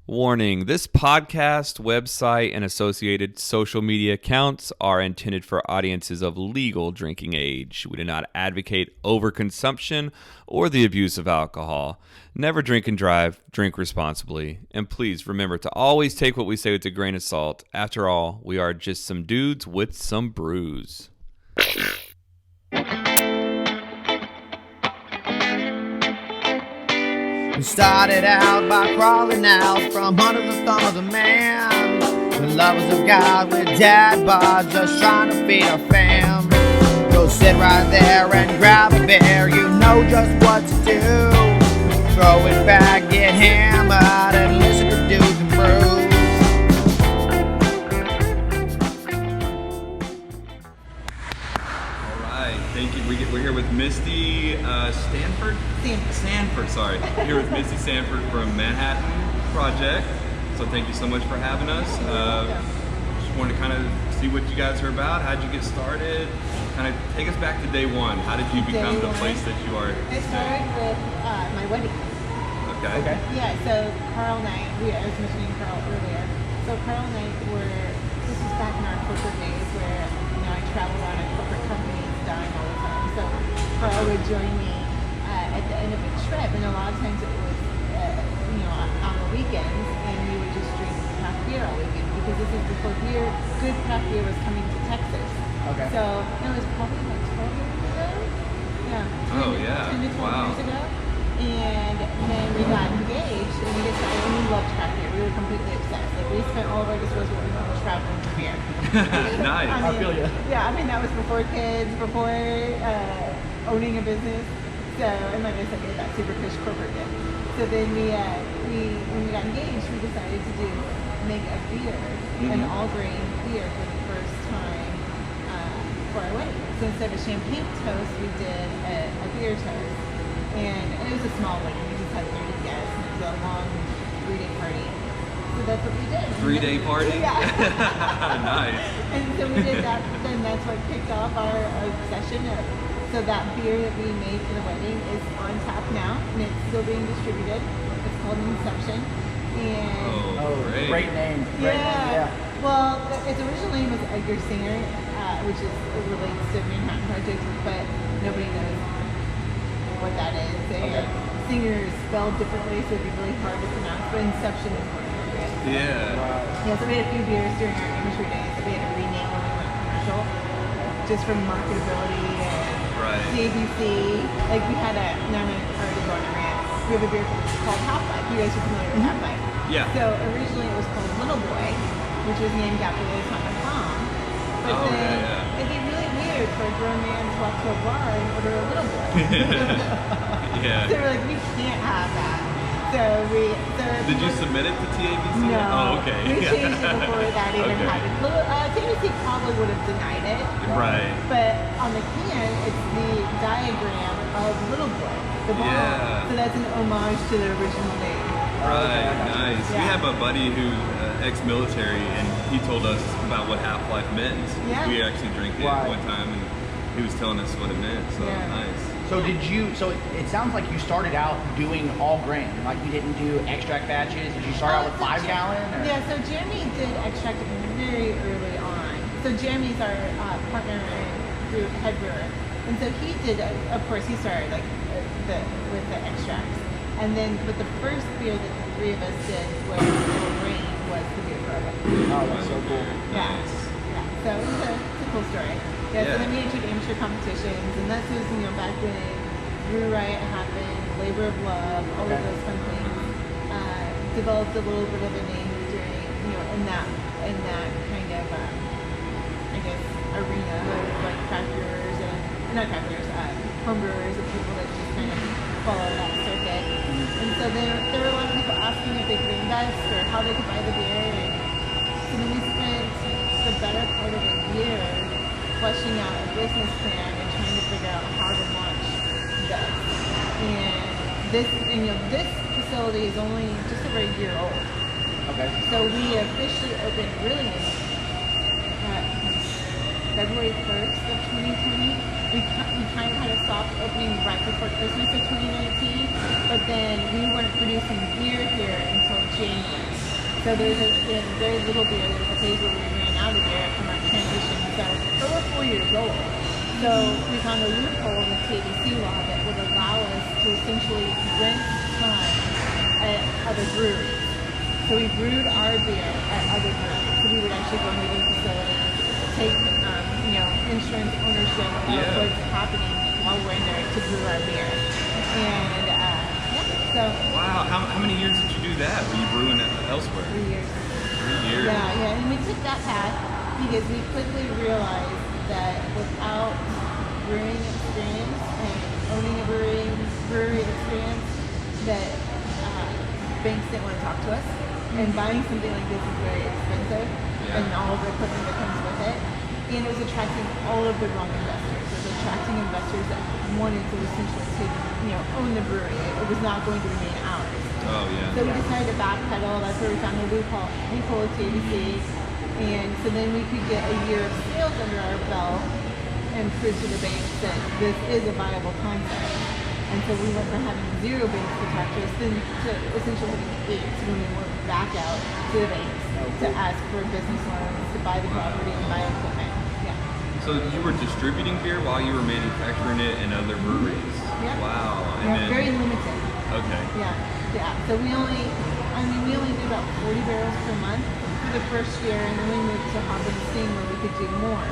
Warning, this podcast, website, and associated social media accounts are intended for audiences of legal drinking age. We do not advocate overconsumption or the abuse of alcohol. Never drink and drive, drink responsibly. And please remember to always take what we say with a grain of salt. After all, we are just some dudes with some brews. We started out by crawling out from under the thumb of the man. The lovers of God with dad bods just trying to feed our fam. Go sit right there and grab a beer, you know just what to do. Throw it back, get hammered, and listen to Dudes and Brews. Thank you. We're here with Misty Sanford. We're here with Misty Sanford from Manhattan Project. So thank you so much for having us. Just wanted to kind of see what you guys are about. How'd you get started? Kind of take us back to day one. How did you become the place that you are today? It started with my wedding. Okay. Yeah, so Carl and I was mentioning Carl earlier. So Carl and I this was back in our corporate days where, I travel around at corporate companies dying all the time. So Carl would join me at the end of a trip, and a lot of times it was, on the weekends, and we would just drink craft beer all weekend because this is before good craft beer was coming to Texas. Okay. So it was probably like 12 years ago. Yeah. 10 to 12 years ago. And then we got engaged, and we decided we loved craft beer. We were completely obsessed. Like, we spent all of our disposable income traveling for beer. Nice. I feel you. Yeah, that was before kids, before owning a business. So, and like I said, we had that super cush corporate bit. So then when we got engaged, we decided to make a beer, an all-grain beer for the first time for our wedding. So instead of a champagne toast, we did a beer toast. And it was a small wedding. We just had 30 guests, and it was a long 3-day party. So that's what we did. 3-day party? Yeah. Nice. And so we did that. Then that's what kicked off our obsession. So that beer that we made for the wedding is on tap now, and it's still being distributed. It's called Inception. And Great name. yeah. Well, its original name was Edgar Singer, which relates to Manhattan Project, but nobody knows what that is. Singer is spelled differently, so it'd be really hard to pronounce, but Inception is more appropriate. Yeah. So we had a few beers during our amateur days that we had to rename when we went commercial, just from marketability and TABC. Like we had now I'm already going on a rant. We have a beer called Half-Life. You guys are familiar with Half-Life? Yeah. So originally it was called Little Boy, which was named after the atomic bomb. But it'd be really weird for a grown man to walk to a bar and order a Little Boy. Yeah. So we're like, we can't have that. Did you submit it to TABC? No. Oh, okay. We changed it before that even happened. TABC probably would have denied it. Right. But on the can, it's the diagram of Little Boy, the ball. Yeah. So that's an homage to the original name. Right, nice. Yeah. We have a buddy who's ex-military, and he told us about what Half-Life meant. Yeah. We actually drank it one time, and he was telling us what it meant. So nice. So it sounds like you started out doing all grain, like you didn't do extract batches. Did you start out with 5 gallon? Or? Yeah, so Jeremy did extract very early on. So Jeremy's our partner and head brewer. And so he did, of course, he started with the extracts. And then, but the first beer that the three of us did was Little Grain was the beer program. Oh, that's so cool. Yeah. So it's a cool story. Yeah, so then we entered amateur competitions, and this was, back when Brew Riot happened, Labor of Love, all of those fun things. Developed a little bit of a name during, in that kind of, arena of like craft brewers not craft brewers, home brewers and people that just kind of follow that circuit. And so there were a lot of people asking if they could invest or how they could buy the beer. And so then we spent the better part of a year fleshing out a business plan and trying to figure out how to launch this. And this facility is only just over a year old. Okay. So we officially opened really in February 1st of 2020. We kind of had a soft opening right before Christmas of 2019, but then we weren't producing beer here until January. So in very little beer, there's a phase where we ran out of beer from our transition. So we're 4 years old. So we found a loophole in the TABC law that would allow us to essentially rent time at other breweries. So we brewed our beer at other breweries. So we would actually go into their facilities, take insurance ownership of what's happening while we're in there to brew our beer. And so wow, how many years did you do that? Were you brewing elsewhere? 3 years. 3 years. Yeah, and we took that path because we quickly realized that without brewing experience and owning a brewery experience, that banks didn't want to talk to us. And buying something like this is very expensive, and all of the equipment that comes with it. And it was attracting all of the wrong investors. It was attracting investors that wanted to essentially own the brewery. It was not going to remain ours. Oh yeah. So we decided to backpedal. That's where we found the loophole of TABC. And so then we could get a year of sales under our belt and prove to the banks that this is a viable concept. And so we went from having 0 banks to talk to us then to essentially having 8 when we went back out to the banks to ask for business loans, to buy the property and buy equipment. Yeah. So you were distributing beer while you were manufacturing it in other breweries? Yeah. Wow. And then, very limited. Okay. Yeah. So we only did about 40 barrels per month for the first year, and then we moved to Hop and Sting where we could do more.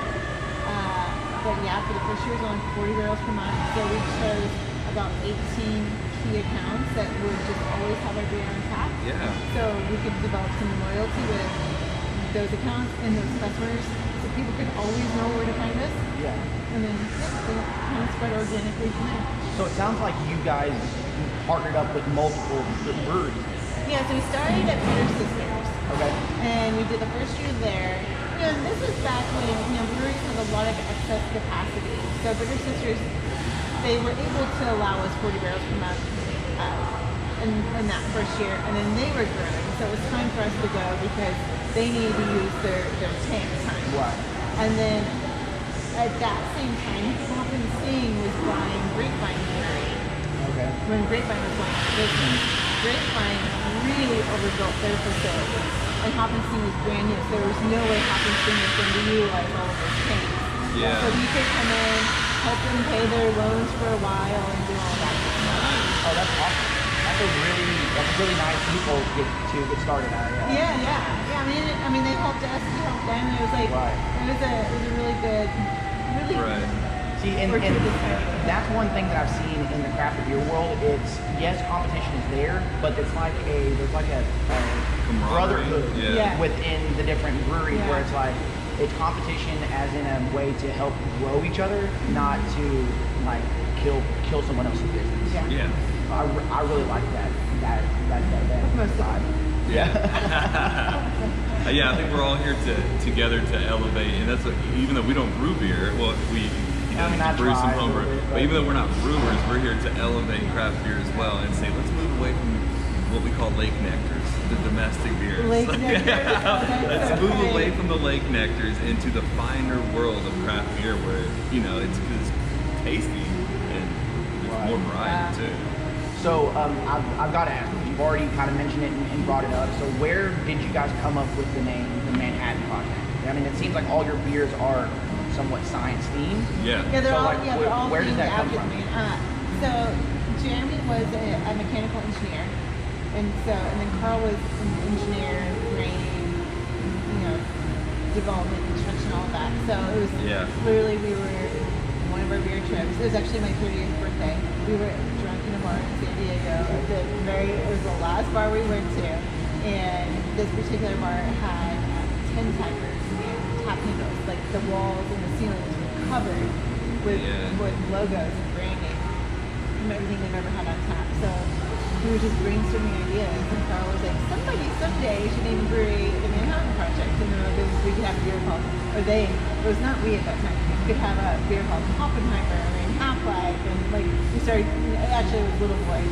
But yeah, for the first year it was only 40 barrels per month. So we chose about 18 key accounts that would just always have our beer on tap. Yeah. So we could develop some loyalty with those accounts and those customers, so people could always know where to find us. Yeah. And then it kind of spread organically from there. So it sounds like you guys partnered up with multiple breweries. Yeah, so we started at Bitter Sisters. Okay. And we did the first year there. And this was back when breweries had a lot of excess capacity. So Bitter Sisters, they were able to allow us 40 barrels per month in that first year, and then they were growing. So it was time for us to go because they needed to use their tank time. Right. And then at that same time, Hop and Sting was buying Grapevine Brewery. Okay. When Grapevine was going out of business, Grapevine really overbuilt their facility. And Hop and Sting was brand new, so there was no way Hop and Sting was going to utilize all of those tanks. Yeah. So we could come in, help them pay their loans for a while, and do all that good stuff. Oh, that's awesome. That's really nice people to get started at. Yeah. I mean, they helped us, we helped them. It was like, it was a really good, Right. See, and that's one thing that I've seen in the craft beer world. It's, yes, competition is there, but there's like a brotherhood within the different breweries where it's like, it's competition as in a way to help grow each other, not to like kill someone else's business. Yeah. I really like that vibe. Yeah. Yeah, I think we're all here together to elevate, and that's even though we don't brew beer, well, we brew some homebrew, but even though we're not brewers, we're here to elevate craft beer as well and say let's move away from what we call lake nectars, the domestic beers. Lake nectars. Let's move away from the lake nectars into the finer world of craft beer, where it's tasty and there's more variety too. So I've got to ask, you've already kind of mentioned it and brought it up. So where did you guys come up with the name, the Manhattan Project? I mean, it seems like all your beers are somewhat science themed. Yeah. Yeah, they're so all where did that come themed from? after me. So Jeremy was a mechanical engineer, and then Carl was an engineer, brain, development, construction, all that. So it was literally we were one of our beer trips. It was actually my 30th birthday. We were drunk in a bar in San Diego. It was the last bar we went to, and this particular bar had 10 typers and tap handles. Like the walls and the ceilings were covered with logos and branding from everything they've ever had on tap. So we were just brainstorming ideas, and Carl was like, somebody someday should name a brewery the Manhattan Project, and then we could have a beer called, it was not we at that time, we could have a beer called Oppenheimer and Half-Life, and like we started, actually it was Little Boy,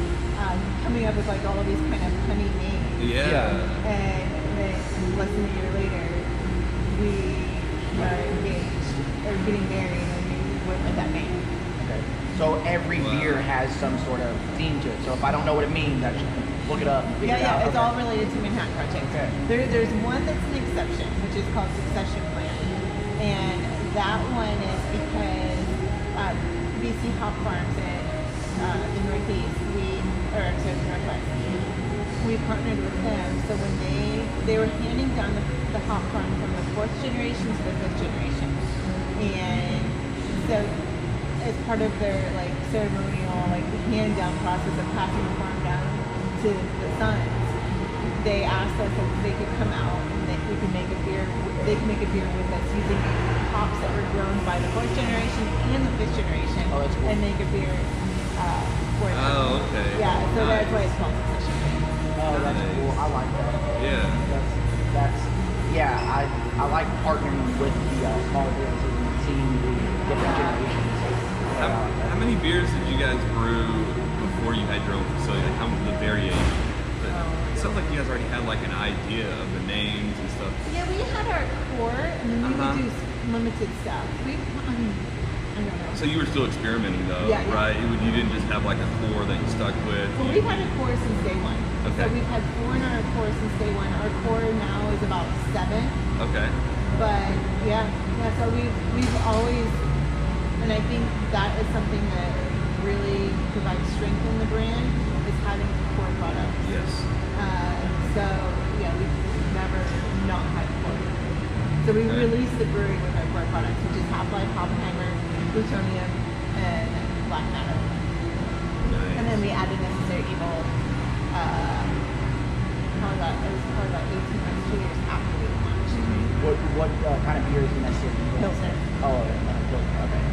coming up with like all of these kind of funny names. Yeah. And then less than a year later, we were engaged, or getting married, and we went with that name. Okay. So every beer has some sort of theme to it. So if I don't know what it means, look it up. Figure Yeah, it out. it's all related to Manhattan Project. Okay. There's one that's an exception, which is called Succession Plan, and that one is because BC Hop Farms in the Northeast, the Northwest, we partnered with them. So when they were handing down the hop farm from the 4th generation to the 5th generation, and so as part of their like ceremonial like hand down process of passing the farm down to the sons, they asked us if they could come out and that we could make a beer. They could make a beer with us using hops that were grown by the 4th generation and the 5th generation, that's cool. and make a beer for them. Oh, okay. Yeah, so that's why it's called Succession. Oh, that's cool. I like that. Yeah. That's I like partnering with the smaller businesses and seeing the different generations. How many beers did you guys brew before you had your own facility? Like, how much the variation? It sounds like you guys already had like an idea of the names and stuff. Yeah, we had our core, and then we would do limited stuff. I don't know. So you were still experimenting though, Yeah. right? You didn't just have like a core that you stuck with. Well, we've had a core since day one. Okay. So we've had 4 in our core since day one. Our core now is about 7. Okay. But yeah. So we've always, and I think that is something that really provides strength in the brand is having core products. Yes. So yeah, we've never not had core. So we Okay. released the brewery with our core products, which is Half-Life, Oppenheimer, Plutonium, and Black Matter. Nice. And then we added Necessary Evil. It was probably about 18 months, 2 years after we launched. What kind of beer is the Necessary Evil? Pilsner. Oh, Pilsner. Okay.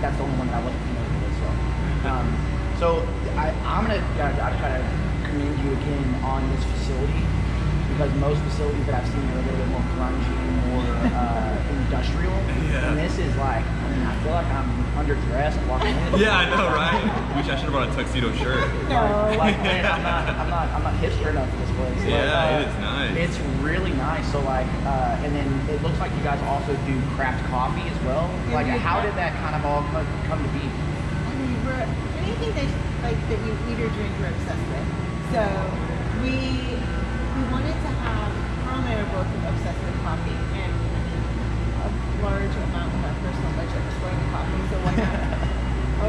That's the only one that I wasn't familiar with. So I'm gonna try to commend you again on this facility, because most facilities that I've seen are a little bit more grungy, more industrial. Yeah. And this is like, I feel like I'm underdressed walking in. Yeah, I know, right? Wish I should have brought a tuxedo shirt. No. Man, I'm not hipster enough for this place. Yeah, it is nice. It's really nice. So and then it looks like you guys also do craft coffee as well. Yeah, Like, we do how craft. did that kind of all come to be? Anything that you eat or drink, we're obsessed with. So we wanted to have, Carl and I are both obsessed with coffee, and a large amount of our personal budget was going to coffee. So why not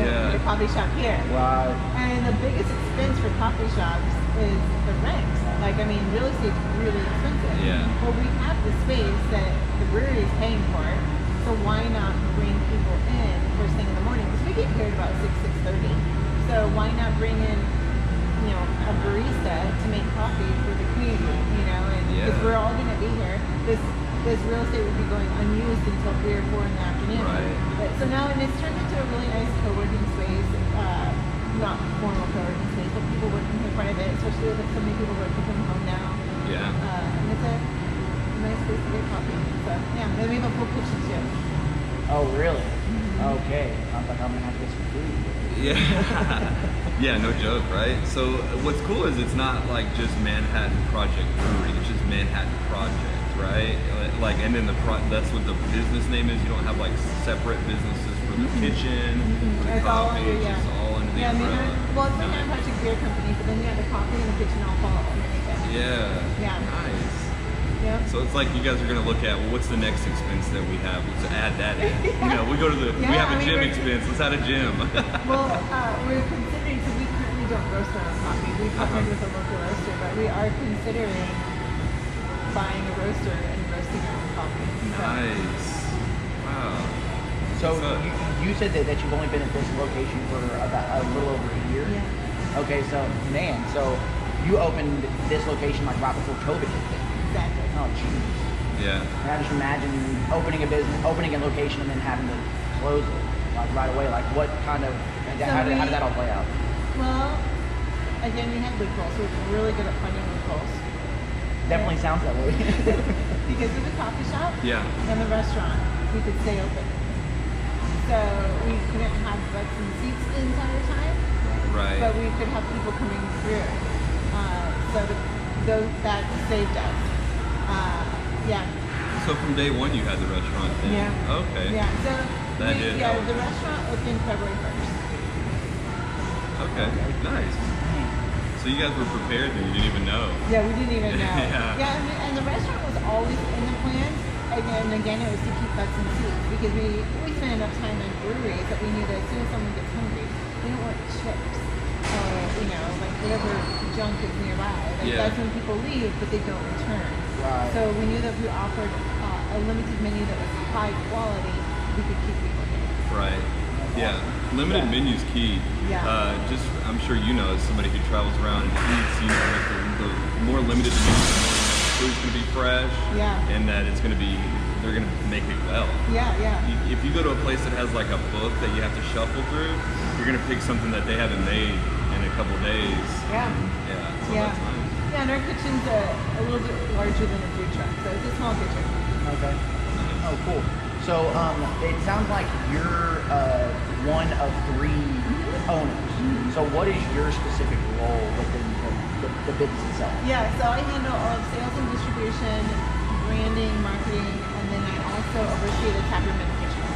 get a coffee shop here? Right. And the biggest expense for coffee shops is the rent. Like, I mean, real estate's really expensive. Yeah. Well, we have the space that the brewery is paying for, so why not bring people in first thing in the morning? Because we get here at about 6:30. So why not bring in, a barista to make coffee for the community, and because we're all going to be here. This real estate will be going unused until 3 or 4 in the afternoon. Right. So now, and it's turned into a really nice co-working space, not formal co-working space, but people working here quite a bit, especially with so many people working from home now. Yeah. And it's a nice place to get coffee. So yeah, and we have a full kitchen too. Oh, really? Okay. Sounds like I'm gonna have to get some food. Yeah. Yeah, no joke, right? So what's cool is it's not like just Manhattan Project Brewery. It's just Manhattan Project, right? Like, and then that's what the business name is. You don't have like separate businesses for the kitchen, for the It's all coffee. under, It's just all under the umbrella. It's Manhattan Project Beer Company, but then you have the coffee and the kitchen all fall underneath it. Yeah. Yeah. Nice. Yep. So it's like you guys are going to look at, well, what's the next expense that we have? Let's add that in. We go to we have a gym expense. Let's add a gym. Well, we're considering, so we currently don't roast our own coffee. We partnered with a local roaster, but we are considering buying a roaster and roasting our own coffee. So, Nice. Wow. So What's up? you said that you've only been at this location for about a little over a year. Yeah. Okay, so you opened this location like right before COVID hit. Exactly. Oh, jeez. Yeah. And I just imagine opening a location and then having to close it like right away. Like, what kind of how did that all play out? Well, again, we had loopholes. So we're really good at finding loopholes. Definitely sounds that way. Because of the coffee shop Yeah. and the restaurant, we could stay open. So we couldn't have butts and seats the entire time, Right. but we could have people coming through. That saved us. Yeah. So from day one you had the restaurant then? Yeah. Okay. Yeah. So That did help. the restaurant opened February 1st. Okay. Nice. So you guys were prepared then, you didn't even know. Yeah, we didn't even know. Yeah. And the restaurant was always in the plan. And again, it was to keep butts in seats because we spent enough time in breweries that we knew that as soon as someone gets hungry, they don't want chips or, like whatever junk is nearby. Like that's when people leave, but they don't return. Right. So we knew that if we offered a limited menu that was high quality, we could keep people here. Right. Yeah. Limited menu's key. Yeah. I'm sure as somebody who travels around and eats, like the more limited the menu, the more food's gonna be fresh. Yeah. And that they're gonna make it well. Yeah. If you go to a place that has like a book that you have to shuffle through, you're gonna pick something that they haven't made in a couple days. Yeah. So that's nice. Yeah, and our kitchen's a little bit larger than a food truck, so it's a small kitchen. Okay. Oh, cool. So it sounds like you're one of 3 owners. So what is your specific role within the business itself? Yeah, so I handle all of sales and distribution, branding, marketing, and then I also oversee the tap room and the kitchen.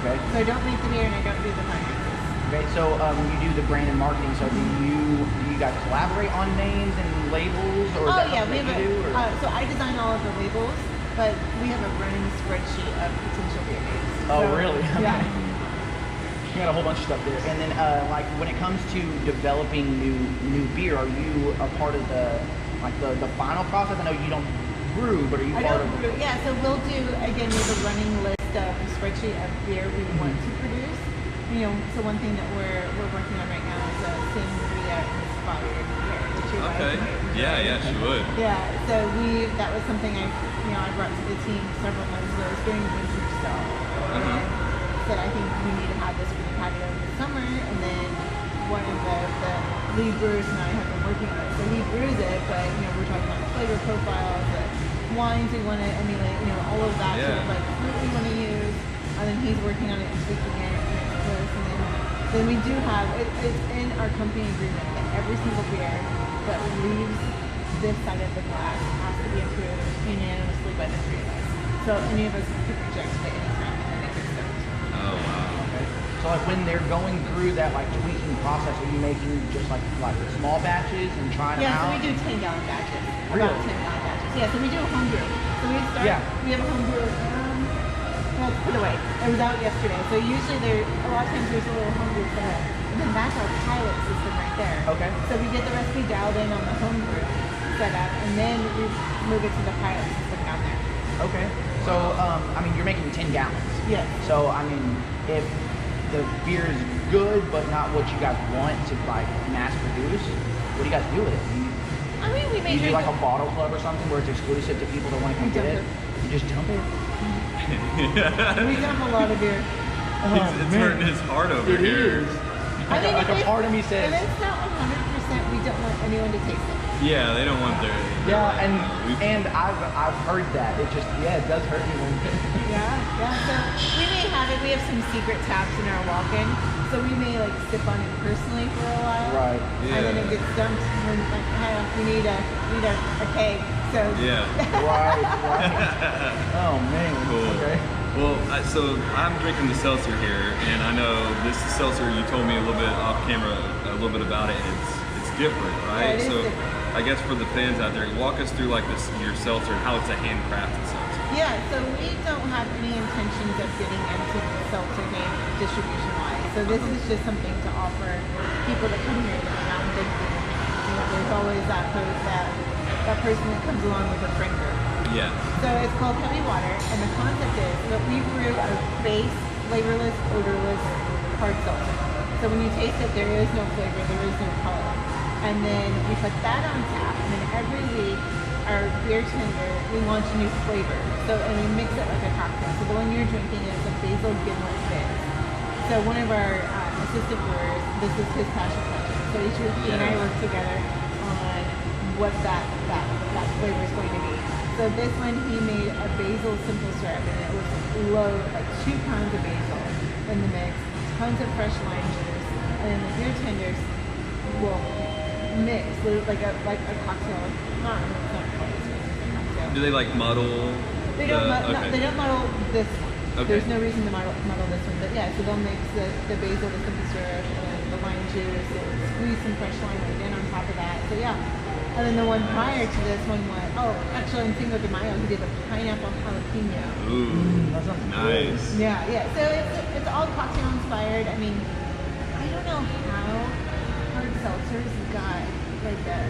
Okay. So I don't make the beer and I don't do the finances. Okay, so you do the brand and marketing. So do you guys collaborate on names and labels, or is that something that you do? Or? So I design all of the labels, but we have a running spreadsheet of potential beer names. Oh, So, really? Okay. Yeah. You got a whole bunch of stuff there. And then, like, when it comes to developing new beer, are you a part of the final process? I know you don't brew, but are you part of it? Brew. Yeah, so we'll do, again, we have a running list of a spreadsheet of beer we want to produce. So one thing that we're working on right now is a sangria inspired beer, which your wife might enjoy. Yeah, she would. Yeah, so that was something I brought to the team several months ago. It was during winter sell. And said I think we need to have this for the patio in the summer, and then one of the lead brewers and I have been working on it. So he brews it, but we're talking about the flavor profiles, the wines we want to emulate, all of that sort of like fruit we want to use, and then he's working on it and tweaking it, and it's close. And then we do have it's in our company agreement that every single beer that leaves this side of the glass has to be approved unanimously by the 3 of us. So any of us could reject it at any time and then it gets done. Oh wow. Okay. So like when they're going through that like tweaking process, are you making just like small batches and trying them out? Yeah, so we do 10-gallon batches. Really? About 10-gallon batches. Yeah, so we do a home brew. So we have a home brew. Let's put away. It was out yesterday. So usually a lot of times there's a little home brew set up. And then that's our pilot system right there. Okay. So we get the recipe dialed in on the home brew set up, and then we move it to the pilot system down there. Okay. So, you're making 10 gallons. Yes. So, if the beer is good, but not what you guys want to, mass produce, what do you guys do with it? We may Do you do, drink a bottle club or something where it's exclusive to people that want to come get it? You just dump it? We dump a lot of beer. It's hurting his heart over here. It is. A part of me says... If it's not 100%, we don't want anyone to taste it. Yeah, they don't want their... Yeah, and I've heard that. It does hurt me when... Yeah. So we may have it. We have some secret taps in our walk-in, so we may sip on it personally for a while. Right. Yeah. And then it gets dumped when we need a keg. So Yeah. Right. Oh man. Cool. Okay. Well, so I'm drinking the seltzer here, and I know this seltzer. You told me a little bit off camera, a little bit about it. It's different, right? Yeah, it is so different. I guess for the fans out there, walk us through your seltzer and how it's a handcrafted seltzer. Yeah, so we don't have any intentions of getting into the seltzer game distribution-wise. So this is just something to offer people that come here that are not big beer. There's always that person that comes along with a friend group. Yeah. So it's called Heavy Water, and the concept is that we brew a base, flavorless, odorless, hard seltzer. So when you taste it, there is no flavor, there is no color. And then we put that on tap, and then every week, our beer tender, we launch a new flavor. And we mix it like a cocktail. So the one you're drinking is a basil gimlet fizz. So one of our assistant brewers, this is his passion project. So each week he and I work together on what that flavor is going to be. So this one he made a basil simple syrup, and it was 2 pounds of basil in the mix, tons of fresh lime juice, and then the beer tenders will mix like a cocktail. Not quite as good as a cocktail. Do they muddle? They don't muddle this one. Okay. There's no reason to muddle this one, but so they'll mix the basil, the simple syrup, and the lime juice, and squeeze some fresh lime right in on top of that. So yeah. And then the one prior to this one was, actually in Cinco de Mayo, he did a pineapple jalapeno. Ooh, That sounds nice. Yeah. So it's all cocktail inspired. I mean, I don't know how hard seltzers got like a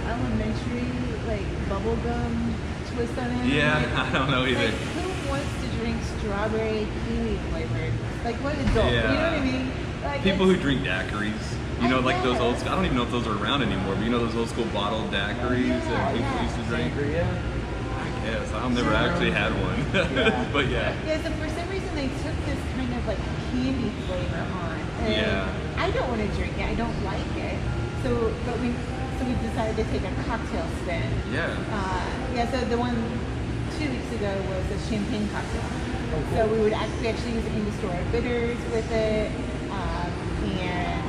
elementary like bubblegum twist on it. Yeah, Like, I don't know either. like, who wants to drink strawberry kiwi flavored? Like what adult? Yeah. You know what I mean? Like People who it's- drink daiquiris, you know, like those old. I don't even know if those are around anymore, but you know those old school bottled daiquiris that people used to drink. Sangria. I guess I've never actually had one, Yeah. but yeah. Yeah, so for some reason they took this kind of like candy flavor on. And Yeah. I don't want to drink it. I don't like it. So we decided to take a cocktail spin. Yeah. So the one 2 weeks ago was a champagne cocktail. cool. So we would actually use Angostura bitters with it, and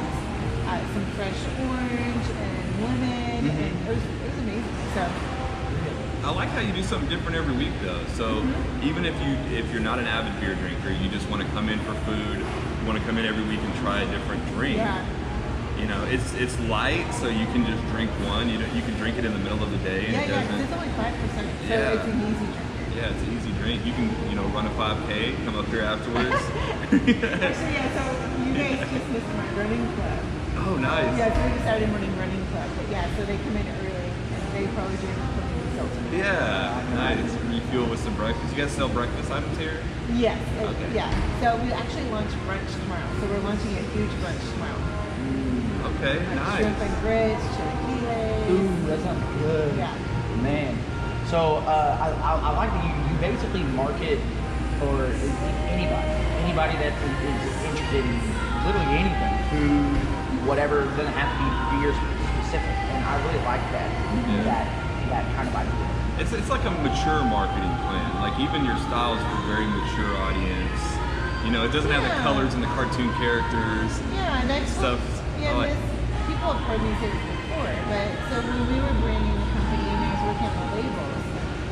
some fresh orange and lemon, and it was amazing. So I like how you do something different every week though. So even if you're not an avid beer drinker, you just want to come in for food, you want to come in every week and try a different drink. yeah. You know, it's light, so you can just drink one. You can drink it in the middle of the day, and Yeah, it yeah, 'cause doesn't. it's only 5%, so Yeah. it's an easy drink. Yeah, it's an easy drink. You can run a 5K, come up here afterwards. Actually, yeah, so you guys just missed my running club. Oh, nice. Yeah, so we just started morning running club. But yeah, so they come in early and they probably drink plenty of seltzer. Yeah, nice. Refuel with some breakfast. You guys sell breakfast items here? Yes, Okay. yeah. So we actually launch brunch tomorrow. So we're launching a huge brunch tomorrow. Okay, Like shrimp nice. and grits, chilaquiles. Ooh, that sounds good. Yeah. Man. So I like that you basically market for anybody that is interested in literally anything, food, whatever. It doesn't have to be beer specific, and I really like that that kind of idea. It's like a mature marketing plan. Like even your style is for a very mature audience. You know, it doesn't have the Yeah. colors and the cartoon characters. Yeah, and that's Stuff. Yeah, I like- people have heard me say this before, but so when we were branding the company and I was working on the labels,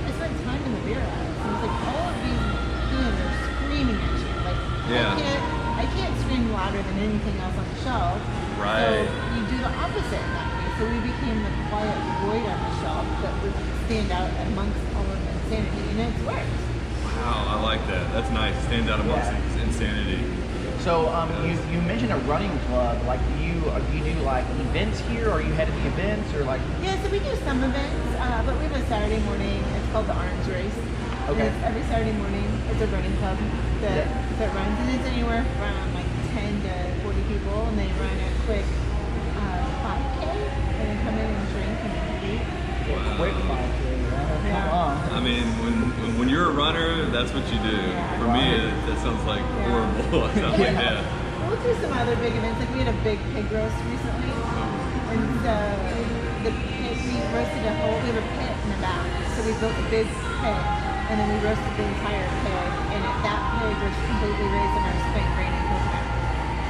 I spent time in the beer aisles. And it's like all of these cans are screaming at you. Like Yeah. I can't scream louder than anything else on the shelf. Right. So you do the opposite in that way. So we became the quiet void on the shelf that would stand out amongst all of the insanity, and it's worked. Wow, I like that. That's nice. Stand out amongst Yeah. insanity. So you mentioned a running club. Like do you do like events here? Or are you head of the events or like? Yeah, so we do some events, but we have a Saturday morning. It's called the Arms Race. Okay. And it's every Saturday morning. It's a running club that runs, and it's anywhere from like 10 to 40 people, and they run a quick 5K, and then come in and drink and eat. Wow. Quick 5K. Come Yeah. on. I mean, when you're a runner, that's what you do. Yeah. For me, that sounds like horrible. It sounds like that. We'll do some other big events. Like we had a big pig roast recently, and so the pig, we roasted a whole. We have a pit in the back, so we built a big pit, and then we roasted the entire pig, and that pig was completely raised on our spent grain and coconut.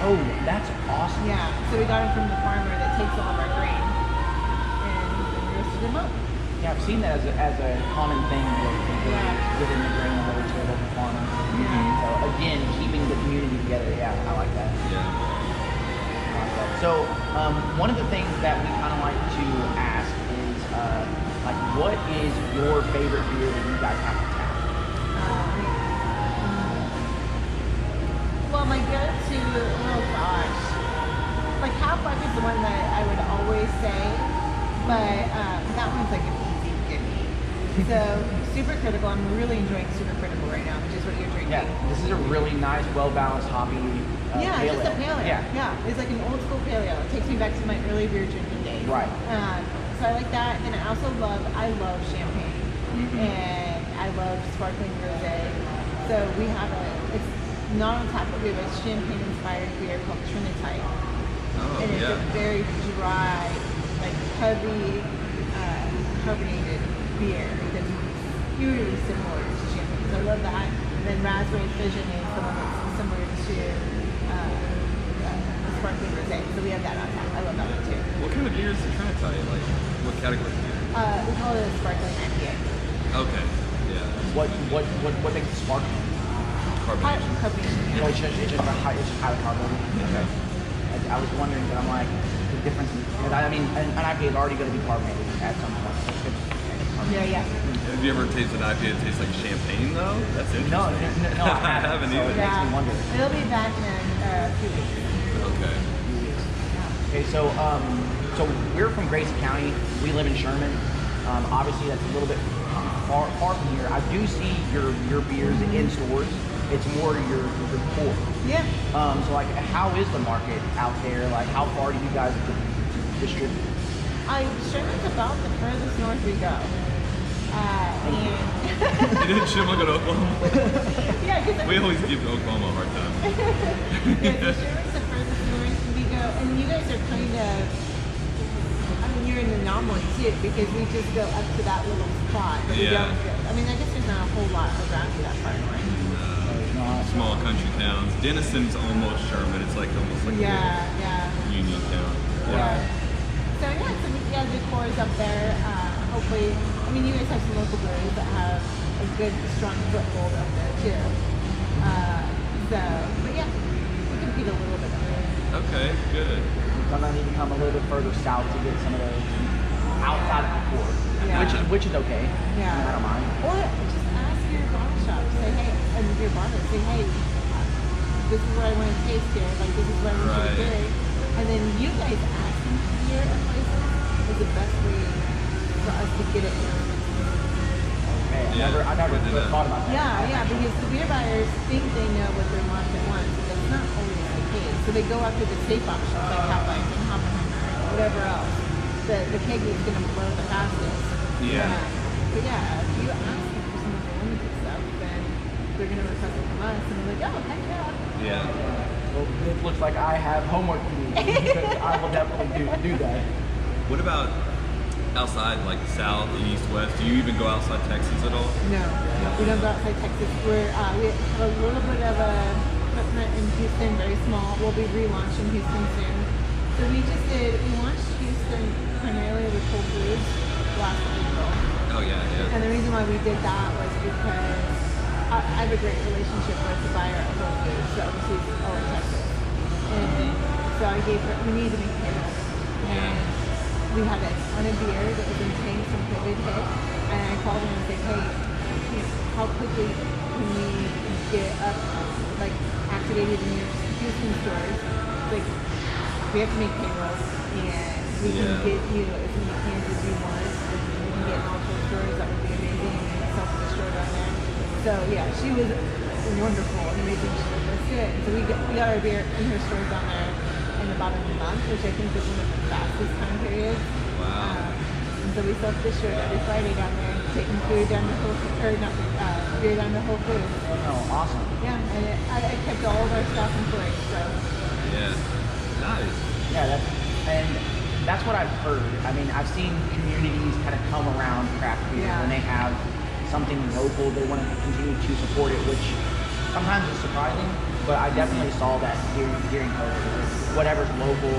Oh, that's awesome. Yeah, so we got them from the farmer that takes all of our grain, and we roasted them up. Yeah, I've seen that as a common thing within the grain over to a local farmer. Yeah. So again, keeping the community together. Yeah, I like that. Yeah. I like that. So one of the things that we kind of like to ask is like, what is your favorite beer that you guys have to tap? Well, my go-to, oh gosh, like Half-Life is the one that I would always say, but that one's like an easy gimme. So Super Critical, I'm really enjoying Super Critical right now, which is what you're drinking. Yeah, this is a really nice, well-balanced, hoppy Yeah, pale just a ale. pale ale. Yeah, it's like an old school pale ale. It takes me back to my early beer drinking days. Right. So I like that, and I also love champagne, and I love sparkling rosé. So we have it's not on tap, but we have a champagne-inspired beer called Trinitite, Oh, and it's yeah. a very dry, like heavy, carbonated beer that's hugely similar to champagne. So I love that. And then Raspberry Fission is the one that's similar to the sparkling rosé. So we have that on tap. I love that one too. What kind of beer is the Trinitite? Like, what category of beer? We call it a sparkling IPA. Okay. Yeah. What makes it sparkling? Carbonation. Carbonation. Oh, it's just highly carbonated. Okay. I was wondering, but I'm like, difference? Because I mean, an IPA is already going to be carbonated at some point. So it's good to get carbonated. Yeah. Have you ever tasted an IPA that tastes like champagne though? That's interesting. No, I haven't either. So it makes me wonder. It'll be back in 2 weeks. Okay. Okay, so we're from Grayson County. We live in Sherman. Obviously, that's a little bit far from here. I do see your beers in stores. It's more your core. Yeah. So like, how is the market out there? Like, how far do you guys distribute? Sherman's about the furthest north we go. And You didn't ship look at Oklahoma? yeah, because We always give Oklahoma a hard time. yeah, so Sherman's the furthest north we go, and you guys are kind of. I mean, you're an anomaly too, because we just go up to that little spot. But we don't go. I mean, I guess there's not a whole lot around you that far north. Small country towns. Denison's almost Sherman. It's like almost like Yeah. a union town. Yeah. So the core is up there. Hopefully, I mean, you guys have some local breweries that have a good, strong foothold up there too. But yeah, we compete a little bit there. Okay, good. Sometimes need to come a little bit further south to get some of those outside of the core, Yeah. which is okay. Yeah. I don't mind. Or just ask your bottle shop. Say, hey, and your bartender, say, hey, this is what I want to taste here. Like, this is what I want you to do. And then you guys asking for beer at places is the best way for us to get it here. Okay, I never thought about that. Yeah, because the beer buyers think they know what their market wants, but that's not always the case. So they go after the safe options like Half-Life and Hoppenheimer or whatever else. The keggy is going to blow the fastest. Yeah. But yeah, if you ask them for some of the limited stuff, then they're going to request it from us, and they're like, oh, heck yeah. Yeah. Well, it looks like I have homework to do. Because I will definitely do that. What about outside, like south, east, west? Do you even go outside Texas at all? No, we don't go outside Texas. We have a little bit of a footprint in Houston, very small. We'll be relaunching Houston soon. So we launched Houston primarily with Whole Foods last April. Oh yeah. And the reason why we did that was because I have a great relationship with the buyer of Whole Foods, so oversees all in Texas. And so I gave her, we needed to make payments. And we had a ton of beer that was in tanks when COVID hit. And I called them and said, hey, how quickly can we get up, like, activated in your Houston stores? Like, we have to make payrolls, and we can get you as many cans as you want. If we can get in all 12 stores, that would be amazing. And then self-distilled down there. So yeah, she was wonderful and amazing. She was let's do it. So we got our beer in her stores down there in about a month, which I think is one of the fastest time periods. Wow. And so we self-distilled every Friday down there, taking food down to Whole Foods, or not beer down to Whole Foods. Oh, awesome. Yeah, and I kept all of our staff employed. So. Yeah. Nice. Yeah, that's what I've heard. I mean, I've seen communities kind of come around craft beer when they have something local, they want to continue to support it, which sometimes is surprising, but I definitely saw that during COVID. Whatever's local,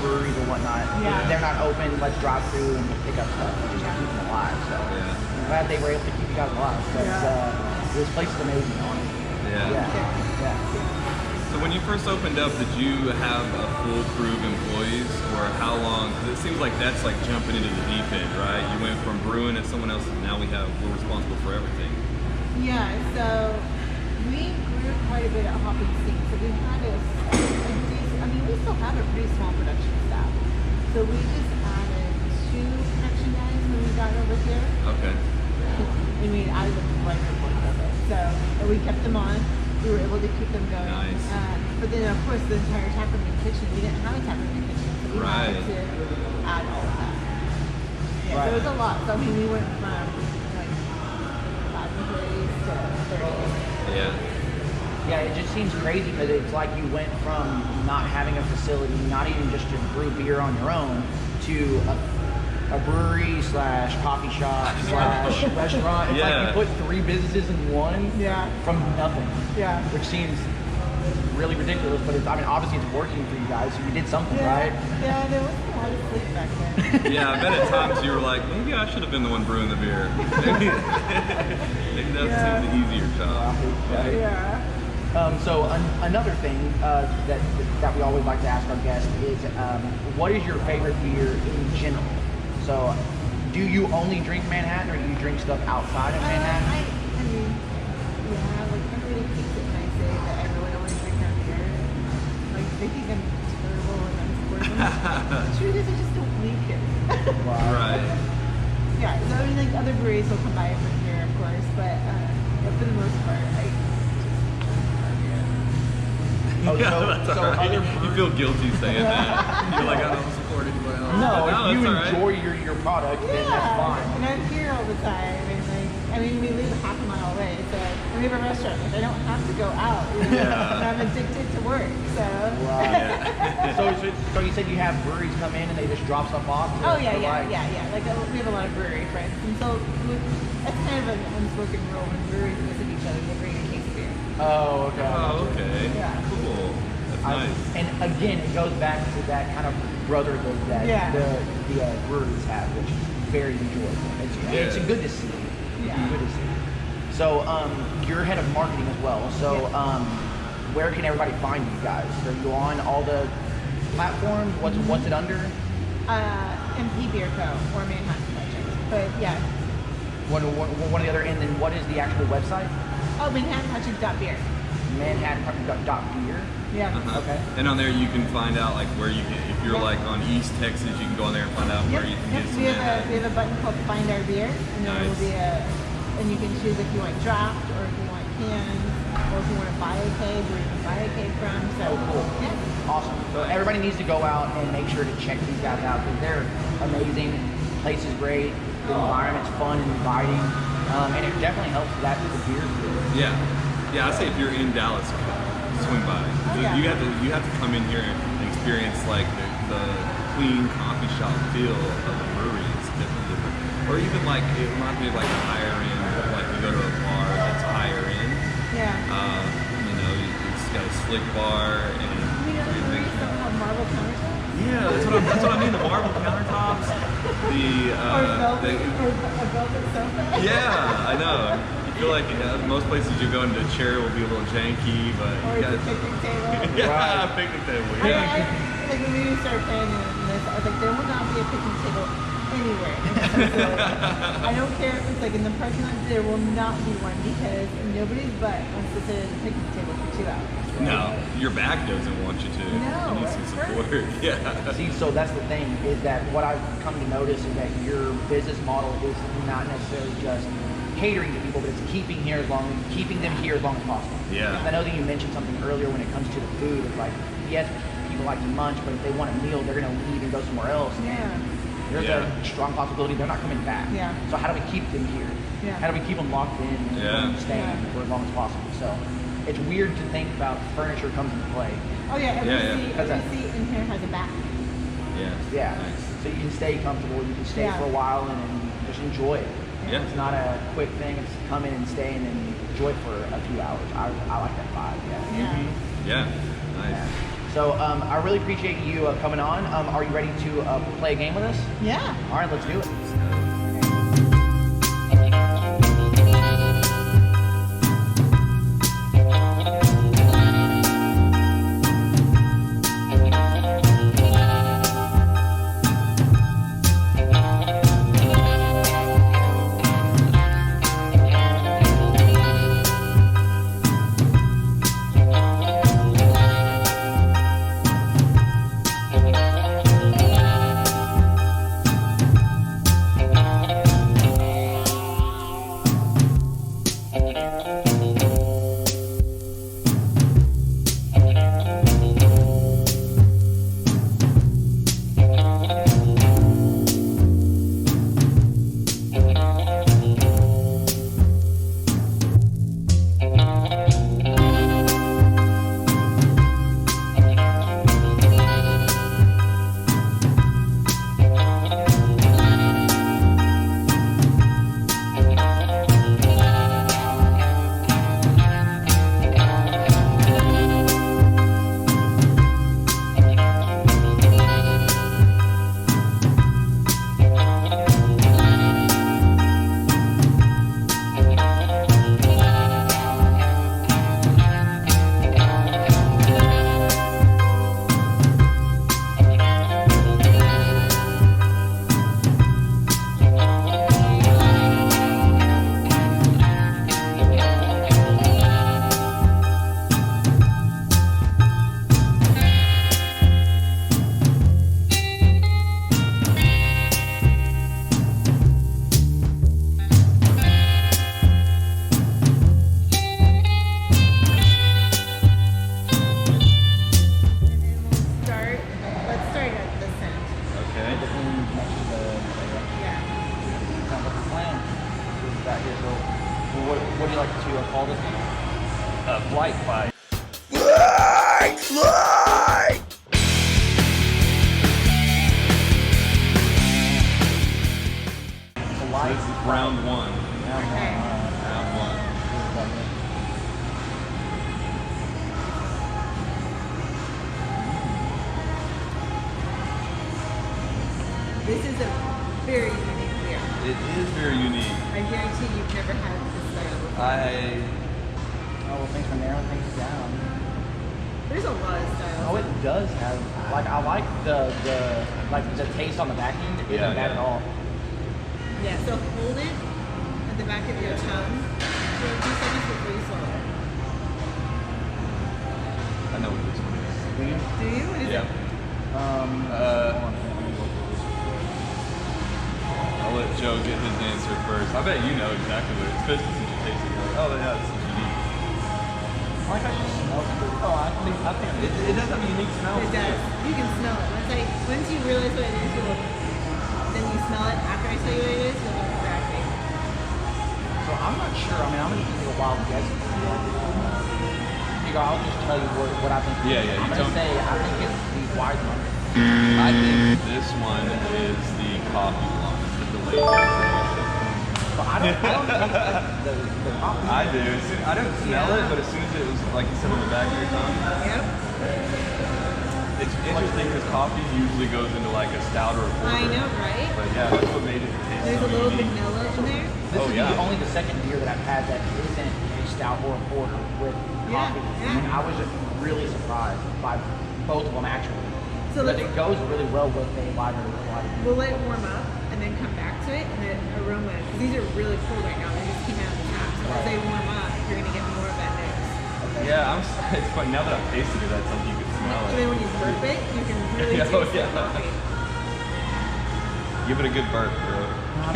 breweries or whatnot, if they're not open, let's drive through and pick up stuff just to keep them alive. So I'm glad they were able to keep you guys alive, because this place is amazing, honestly. Yeah. So when you first opened up, did you have a full crew of employees, or how long? Because it seems like that's like jumping into the deep end, right? You went from brewing at someone else, and now we're responsible for everything. Yeah, so we grew quite a bit at Hop and Sink. So we had we still have a pretty small production staff. So we just added 2 production guys when we got over here. Okay. I mean, I was right before COVID. So we kept them on. We were able to keep them going. Nice. But then, of course, the entire taproom and kitchen, we didn't have a taproom and kitchen, so we had to add all of that. Yeah, so it was a lot. So, I mean, we went from like 5 employees to 30. Yeah, it just seems crazy because it's like you went from not having a facility, not even just to brew beer on your own, to a brewery / coffee shop / restaurant. It's like you put 3 businesses in one from nothing. Yeah. Which seems really ridiculous, but I mean, obviously it's working for you guys, so you did something, right? Yeah, there wasn't a lot of sleep back then. Yeah, I bet at times you were like, maybe I should have been the one brewing the beer. Maybe that seemed the easier job. Yeah. So another thing that that we always like to ask our guests is, what is your favorite beer in general? So, do you only drink Manhattan, or do you drink stuff outside of Manhattan? I mean, yeah, like everybody hates it when I say that I really only drink their beer. Like they think I'm terrible and unsupportive. The truth is, I just don't leave here. Right. Yeah, so I mean, like other breweries will come by from here, of course, but for the most part, I just drink our beer. Oh, Yeah, that's so all right. other You feel guilty saying that. You're like, I don't support anybody else. No, if you that's all enjoy right. your product, then that's fine. And I'm here all the time, and like, I mean, we live half a mile away, so we have a restaurant. Like, I don't have to go out. You know? Yeah. And I'm addicted to work, so. Right. So you said you have breweries come in and they just drop stuff off? Oh yeah. Like we have a lot of brewery friends, and so that's kind of an unspoken rule when breweries visit each other. They bring a case of beer. Oh, okay. Oh, okay. Yeah. Cool. That's nice. And again, it goes back to that kind of brotherhood that the breweries have, which is very enjoyable. It's good to see. Yeah. Good to see. So you're head of marketing as well. So where can everybody find you guys? Are you on all the platforms? What's it under? MP Beer Co. or Manhattan Project. But yeah. One or the other. And then what is the actual website? Oh, ManhattanProject.beer. Manhattanproject.beer. Yeah. Uh-huh. Okay. And on there you can find out like where you can, if you're like on East Texas, you can go on there and find out where you can get some. We have a button called Find Our Beer, and there will be and you can choose if you want draft or if you want cans, or if you want to buy a keg, where you can buy a keg from. So cool. Yeah. Awesome. So everybody needs to go out and make sure to check these guys out because they're amazing. The place is great. The environment's fun and inviting, and it definitely helps that the beer. Yeah. I say if you're in Dallas, swing by. You have to come in here and experience like the clean coffee shop feel of the brewery. It's definitely different. Or even like it reminds me of like a higher end, like you go to a bar that's higher end. Yeah. It's got a slick bar and. Breweries don't have marble countertops. Yeah, that's what I mean. The marble countertops, or velvet sofa. Yeah, I know. You feel like most places you go into, the chair will be a little janky, but Or you got it's a picnic table. yeah, picnic table. Yeah. Like when we started planning this, I was like, there will not be a picnic table anywhere in this facility. I don't care if it's like in the parking lot, there will not be one because nobody's butt wants to sit at a picnic table for 2 hours. Right? No, your back doesn't want you to. No, You need some it's support. Yeah. See, so that's the thing is that what I've come to notice is that your business model is not necessarily just catering to people, but it's keeping them here as long as possible. Yeah. I know that you mentioned something earlier when it comes to the food. It's like, yes, people like to munch, but if they want a meal, they're going to leave and go somewhere else. Yeah. There's a strong possibility they're not coming back. Yeah. So how do we keep them here? Yeah. How do we keep them locked in and staying for as long as possible? So it's weird to think about furniture comes into play. Oh yeah, every seat in here has a back. Yeah. Nice. So you can stay comfortable, you can stay for a while and just enjoy it. Yeah. It's not a quick thing, it's come in and stay and then enjoy it for a few hours. I like that vibe, Yeah. Nice. Yeah. So I really appreciate you coming on. Are you ready to play a game with us? Yeah. All right, let's do it. that here. So, what do you like to call this game? Flight fight. Flight. This is round one. Okay. Round one. This is a very unique beer. It is very unique. I guarantee you've never had this style before. Oh, well, thanks for narrowing things down. There's a lot of styles. Oh, it does have, like, I like the taste on the back end. It isn't bad at all. Yeah, so hold it at the back of your tongue for a few seconds before you swallow it. I know what this one is. Do you? Do you? What is it? Hold on. I'll let Joe get his answer first. I bet you know exactly what it is, especially since you tasted it. Oh, yeah, this is unique. I like how it smells good. Oh, I think It does have a unique smell. It does. You can smell it. Once you realize what it is, then you smell it after I tell you what it is, you'll know exactly. So I'm not sure. I mean, I'm going to give you a wild guess. I'll just tell you what I think. Yeah, I'm you going to say I think it's the wise one. I think this one is the coffee one, the delayed. But I don't think that's the coffee. I do. I don't smell it, but as soon as it was like you said on the back of your tongue, Yep. it's interesting because coffee usually goes into like a stout or a porter. I know, right? But yeah, that's what made it taste There's so a little unique. vanilla in there. This is yeah. only the second beer that I've had that isn't a stout or a porter with coffee. Yeah. And I was just really surprised by both of them actually. So Because let's- it goes really well with a lager or a lager. We'll let it warm up and then come back to it and then aroma. Because these are really cool right now. They just came out of the tap. So as they warm up, you're going to get more of that mix. Yeah, it's funny now that I've tasted it. That's like you can smell And then it. when you burp it, you can really Yeah, taste the yeah. coffee. Give it a good burp, bro.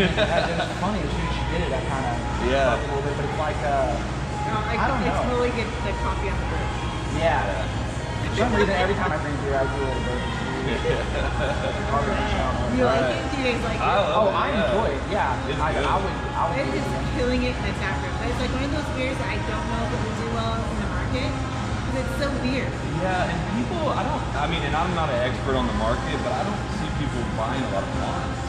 It was funny as soon as she did it. I kind of Yeah. a little bit, but it's like I don't know. totally get the coffee on the burp. yeah. For some reason, every time I drink beer, I do a little bit. You like it? Do you guys like it? I love Oh, it, I yeah. enjoy it. Yeah, It's I good. would. It's just killing it in the tap room. But it's like one of those beers that I don't know if it will do well in the market because it's so weird. Yeah, and people, I mean, and I'm not an expert on the market, but I don't see people buying a lot of blondes.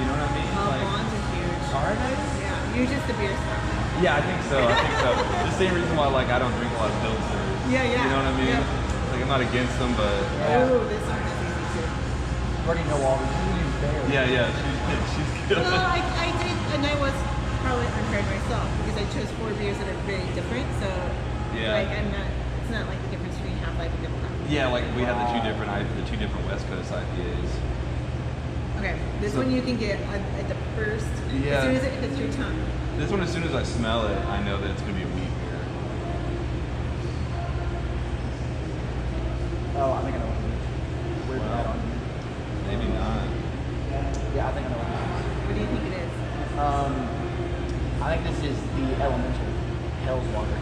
You know what I mean? Blondes are huge. Are they? Yeah, you're just a beer star. Yeah, I think so. The same reason why, like, I don't drink a lot of pilsners. Yeah, yeah. You know what I mean? Yeah. Like, I'm not against them, but Yeah. Oh, this one is easy too. You already know all these. Who is there? yeah, she's good. Well, I did, and I was probably unfair to myself because I chose 4 beers that are very different. So, Yeah. like, it's not like the difference between Half Life and Double Cup. Yeah, like we had the two different West Coast IPAs. Okay, this So- one you can get at the first, Yeah. as soon as it hits your tongue. This one, as soon as I smell it, I know that it's gonna be a wheat beer. Oh, I think I know what it is. Where's Wow. that on? Maybe not. Yeah, I think I know what it What do you think it is? is. I think this is the Elemental Hell's Water.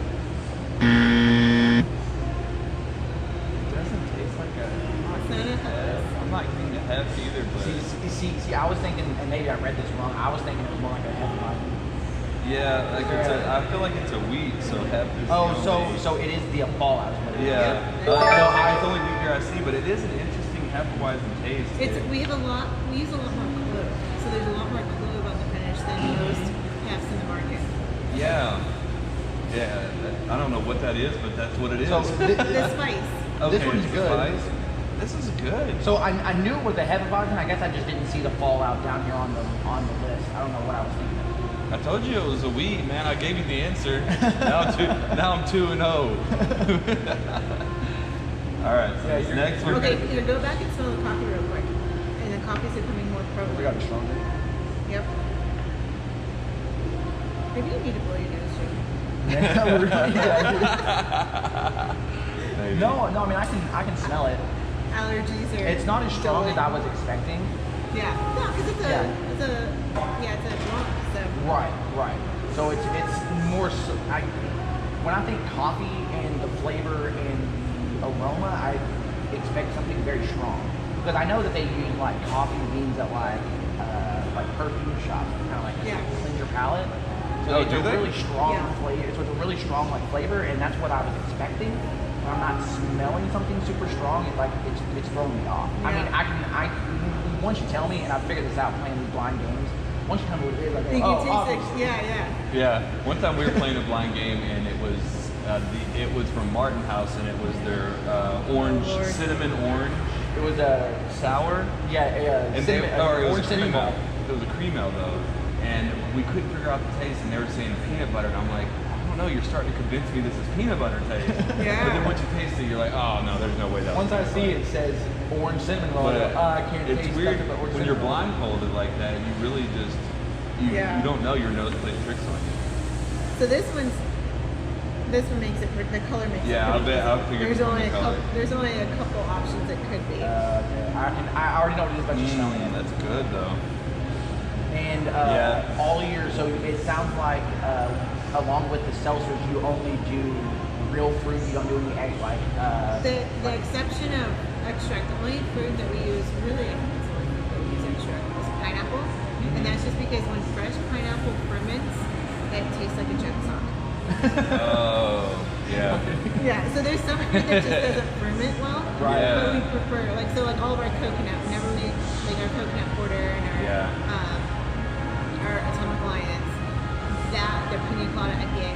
It doesn't taste like a. It's not a Hef. I'm not getting a hef either, but See, I was thinking, and maybe I read this wrong. I was thinking it was more like a heavy lager. yeah, like I feel like it's a wheat, so hef is. Oh, the only- so it is the Fallout. Yeah, Yeah. it's the only wheat beer I see, but it is an interesting hef-wise in taste. We use a lot more clove, so there's a lot more clove on the finish than most hefts in the market. Yeah, I don't know what that is, but that's what it is. So The spice. Okay, this one's it's good. spice. This is good. So I knew it was a heavy version. I guess I just didn't see the Fallout down here on the list. I don't know what I was thinking. I told you it was a wheat, man. I gave you the answer. Now I'm 2-0. All right. So Yeah, next we're Okay, gonna- here, go back and smell the coffee real quick. And the coffee's becoming more prevalent. We got it stronger. Yep. Maybe you need to blow your nose, Jim. Maybe. No, I mean I can smell it. Allergies are. It's not as strong as I was expecting. Yeah. No, because it's a blonde. So. Right. So it's more. When I think coffee and the flavor and the aroma, I expect something very strong because I know that they use like coffee beans at like perfume shops to kind of like Yeah. cleanse your palate. So Oh, it's do a they? really strong Yeah. flavor. So it's a really strong like flavor, and that's what I was expecting. When I'm not smelling something super strong. It's throwing me off. I Yeah. mean, I once you tell me, and I figured this out playing these blind games. Once you tell me what it is, I You go, can oh, taste obviously. it. Yeah. Yeah. One time we were playing a blind game, and it was from Martin House, and it was their orange, Lord. cinnamon orange It was a sour. yeah, And cinnamon, or it was orange a cinnamon cream ale. roll. It was a cream ale though, and we couldn't figure out the taste. And they were saying peanut butter, and I'm like, I don't know. You're starting to convince me this is peanut butter taste. Yeah. But then once you taste it, you're like, oh no, there's no way that. Once I was see it says orange cinnamon roll, I go, But I can't it's taste weird nothing but orange when you're cinnamon roll. blindfolded like that. You really just you don't know your nose plays tricks on you. So this one makes it. The color makes it. Yeah, pretty I'll easy. figure There's it from only the a color. couple. There's only a couple options it could be. I already know what it is, but just smelling it. That's good though. And Yeah. all year, so it sounds like along with the seltzers, you only do real fruit. You don't do any egg like. The exception of extract, the only fruit that we use really, I think it's the only fruit that we use extract is pineapple, and that's just because when fresh pineapple ferments, it tastes like a junk sock. Oh, yeah. Yeah, so there's some fruit that just doesn't ferment well, Right. Yeah. but we prefer like all of our coconut. Whenever we make our coconut porter and our atomic alliance, the pina colada IPA,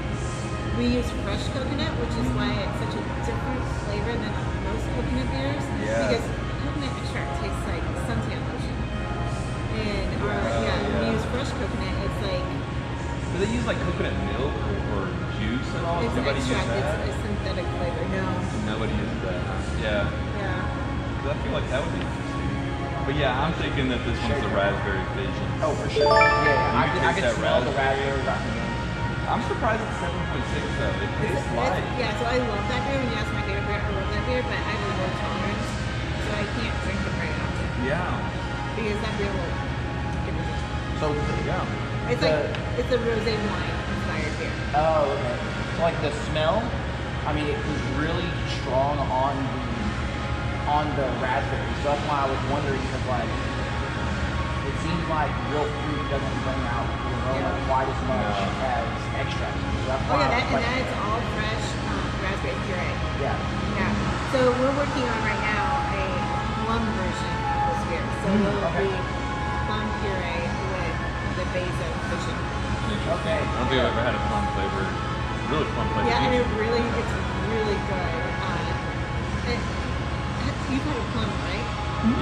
we use fresh coconut, which is why it's such a different flavor than most coconut beers. Yeah. Because coconut extract tastes like suntan lotion, and when we use fresh coconut, it's like Do they use like coconut milk or juice at all? it's Nobody uses extract. that? It's a synthetic flavor. No. Nobody uses that. Yeah. Yeah. 'Cause I feel like that would be interesting. But yeah, I'm thinking that this one's the raspberry vision. Oh, for sure. Yeah, I taste can that smell the raspberry. raspberry. I'm surprised it's 7.6 though. It tastes light. Yeah, so I love that beer. When you ask my favorite beer, I love that beer, but I have a low tolerance, so I can't drink it very often Yeah. because that beer will give me. So Yeah. It's it's a rosé wine inspired beer. oh, okay. So like the smell, I mean, it was really strong on the raspberry. So that's why I was wondering because like it seems like real fruit doesn't bring out the aroma quite as much as extract. So that's Oh why yeah, I was and questioning. that's all fresh raspberry puree. Yeah. Yeah. So we're working on right now a plum version of this beer. So it'll okay. be plum puree with the base of fishing. Okay. I don't think I've ever had a plum flavor. Really plum flavor. Yeah, and it's really good. You've had a plum, right?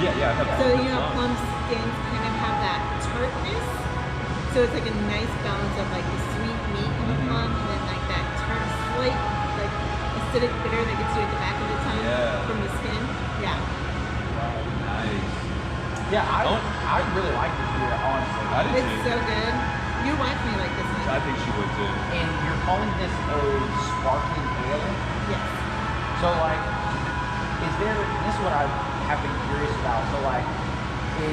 Yeah, I have So you know, plum skins kind of have that tartness. So it's like a nice balance of like the sweet meat of the plum and then like that tart, slight like acidic bitter that gets you at the back of the tongue from the skin. Yeah. Nice. Yeah, I really like this beer, honestly. I did It's too. so good. Your wife may like this one. I think she would too. And you're calling this a sparkling ale? Yes. So like, is there? This is what I have been curious about. So like, do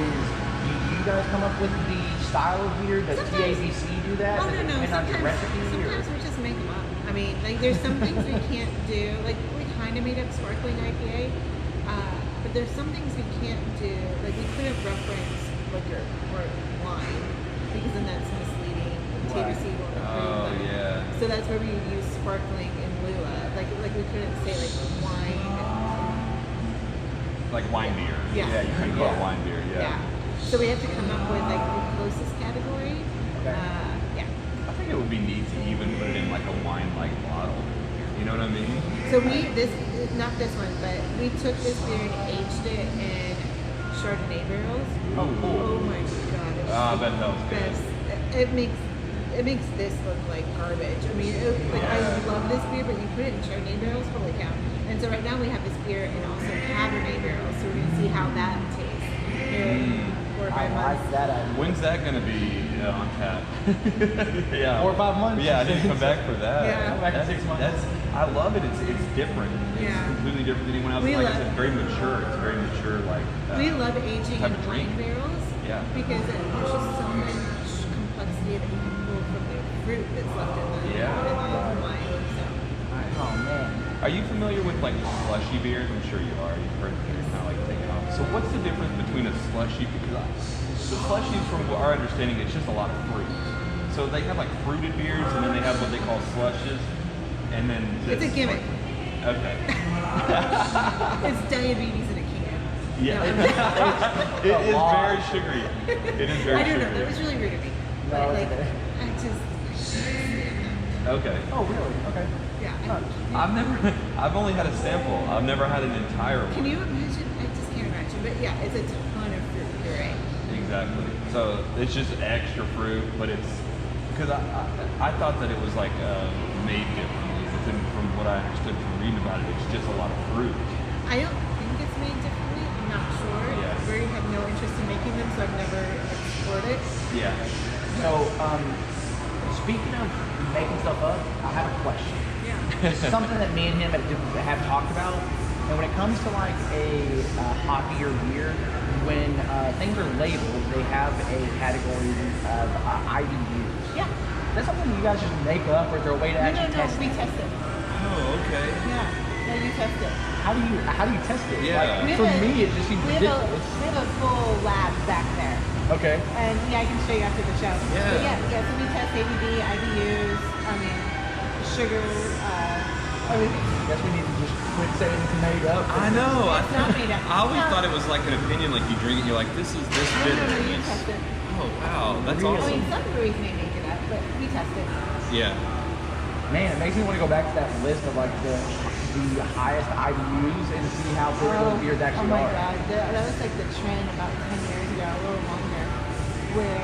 you guys come up with the style of beer? Does Sometimes- TABC do that? Oh Does it no. depend on your recipe? Sometimes we just make them up. I mean, like there's some things we can't do. Like we kind of made up sparkling IPA, but there's some things we can't do. Like we couldn't reference liquor or wine because then that's misleading. TABC won't approve Oh them. yeah. So that's where we use sparkling in lieu of. Like we couldn't say like wine. Like wine beer. Yeah. Yeah, you can call it wine beer. Yeah. So we have to come up with like the closest category. Okay. Yeah. I think it would be neat to even put it in like a wine-like bottle. You know what I mean? So not this one, but we took this beer and aged it in Chardonnay barrels. Oh, cool. Oh my god! It's I the bet that was good. best. It makes this look like garbage. I mean, I love this beer, but you put it in Chardonnay barrels, holy cow! And so right now we have this beer in also Cabernet barrels, so we're gonna see how that tastes in 4 or 5 I months. like that idea. When's that gonna be on tap? Yeah. 4 or 5 months? Yeah, I need to come back for that. Yeah. Come back in 6 months. I love it. It's different. It's Yeah. completely different than anyone else. We Like I love- said, very mature. It's very mature. Like We love aging type in of wine drink. barrels Yeah. because there's just so much complexity that you can pull from the fruit that's left in the wine. So. Oh man. Are you familiar with like slushy beers? I'm sure you are. You've heard they're kind of like taking off. So what's the difference between a slushy? Because the slushies, from our understanding, it's just a lot of fruit. So so they have like fruited beers, and then they have what they call slushes, and then It's a gimmick. Okay. It's diabetes in a can. Yeah. No, It is very sugary. It is very I don't know. sugary. That was really rude of me. But No, like, okay. I just. Okay. Oh, really? Okay. Yeah. I've only had a sample. I've never had an entire one. Can you imagine? I just can't imagine. But yeah, it's a ton of fruit. You're right. Exactly. So it's just extra fruit, but it's because I thought that it was like made differently, but then from what I understood from reading about it, it's just a lot of fruit. I don't think it's made differently. I'm not sure. Yeah. I really have no interest in making them, so I've never explored it. Yeah. So, speaking of making stuff up, I have a question. Yeah. It's something that me and him have talked about. And when it comes to like a hoppy or beer, when things are labeled, they have a category of IBUs. Yeah. That's something you guys just make up, or is there a way to actually test we it? test it. Oh, okay. Yeah. No, you test it. How do you test it? Yeah. Like, for me, it just seems we have ridiculous. we have a full lab back there. Okay. And yeah, I can show you after the show. Yeah. But yeah, so we test ABV, IBUs, sugar, everything. I guess we need to just quit saying it's made up. I know. It's not made up. I always It's not- thought it was like an opinion, like you drink it, you're like, this is this No, bitter. no, and you it's- test it. Oh wow, that's Really? I mean, awesome. some breweries may make it up, but we test it. Yeah. Man, it makes me want to go back to that list of like the highest IBUs and see how big those beers actually oh my are. god, that was like the trend about 10 years ago, a little longer, where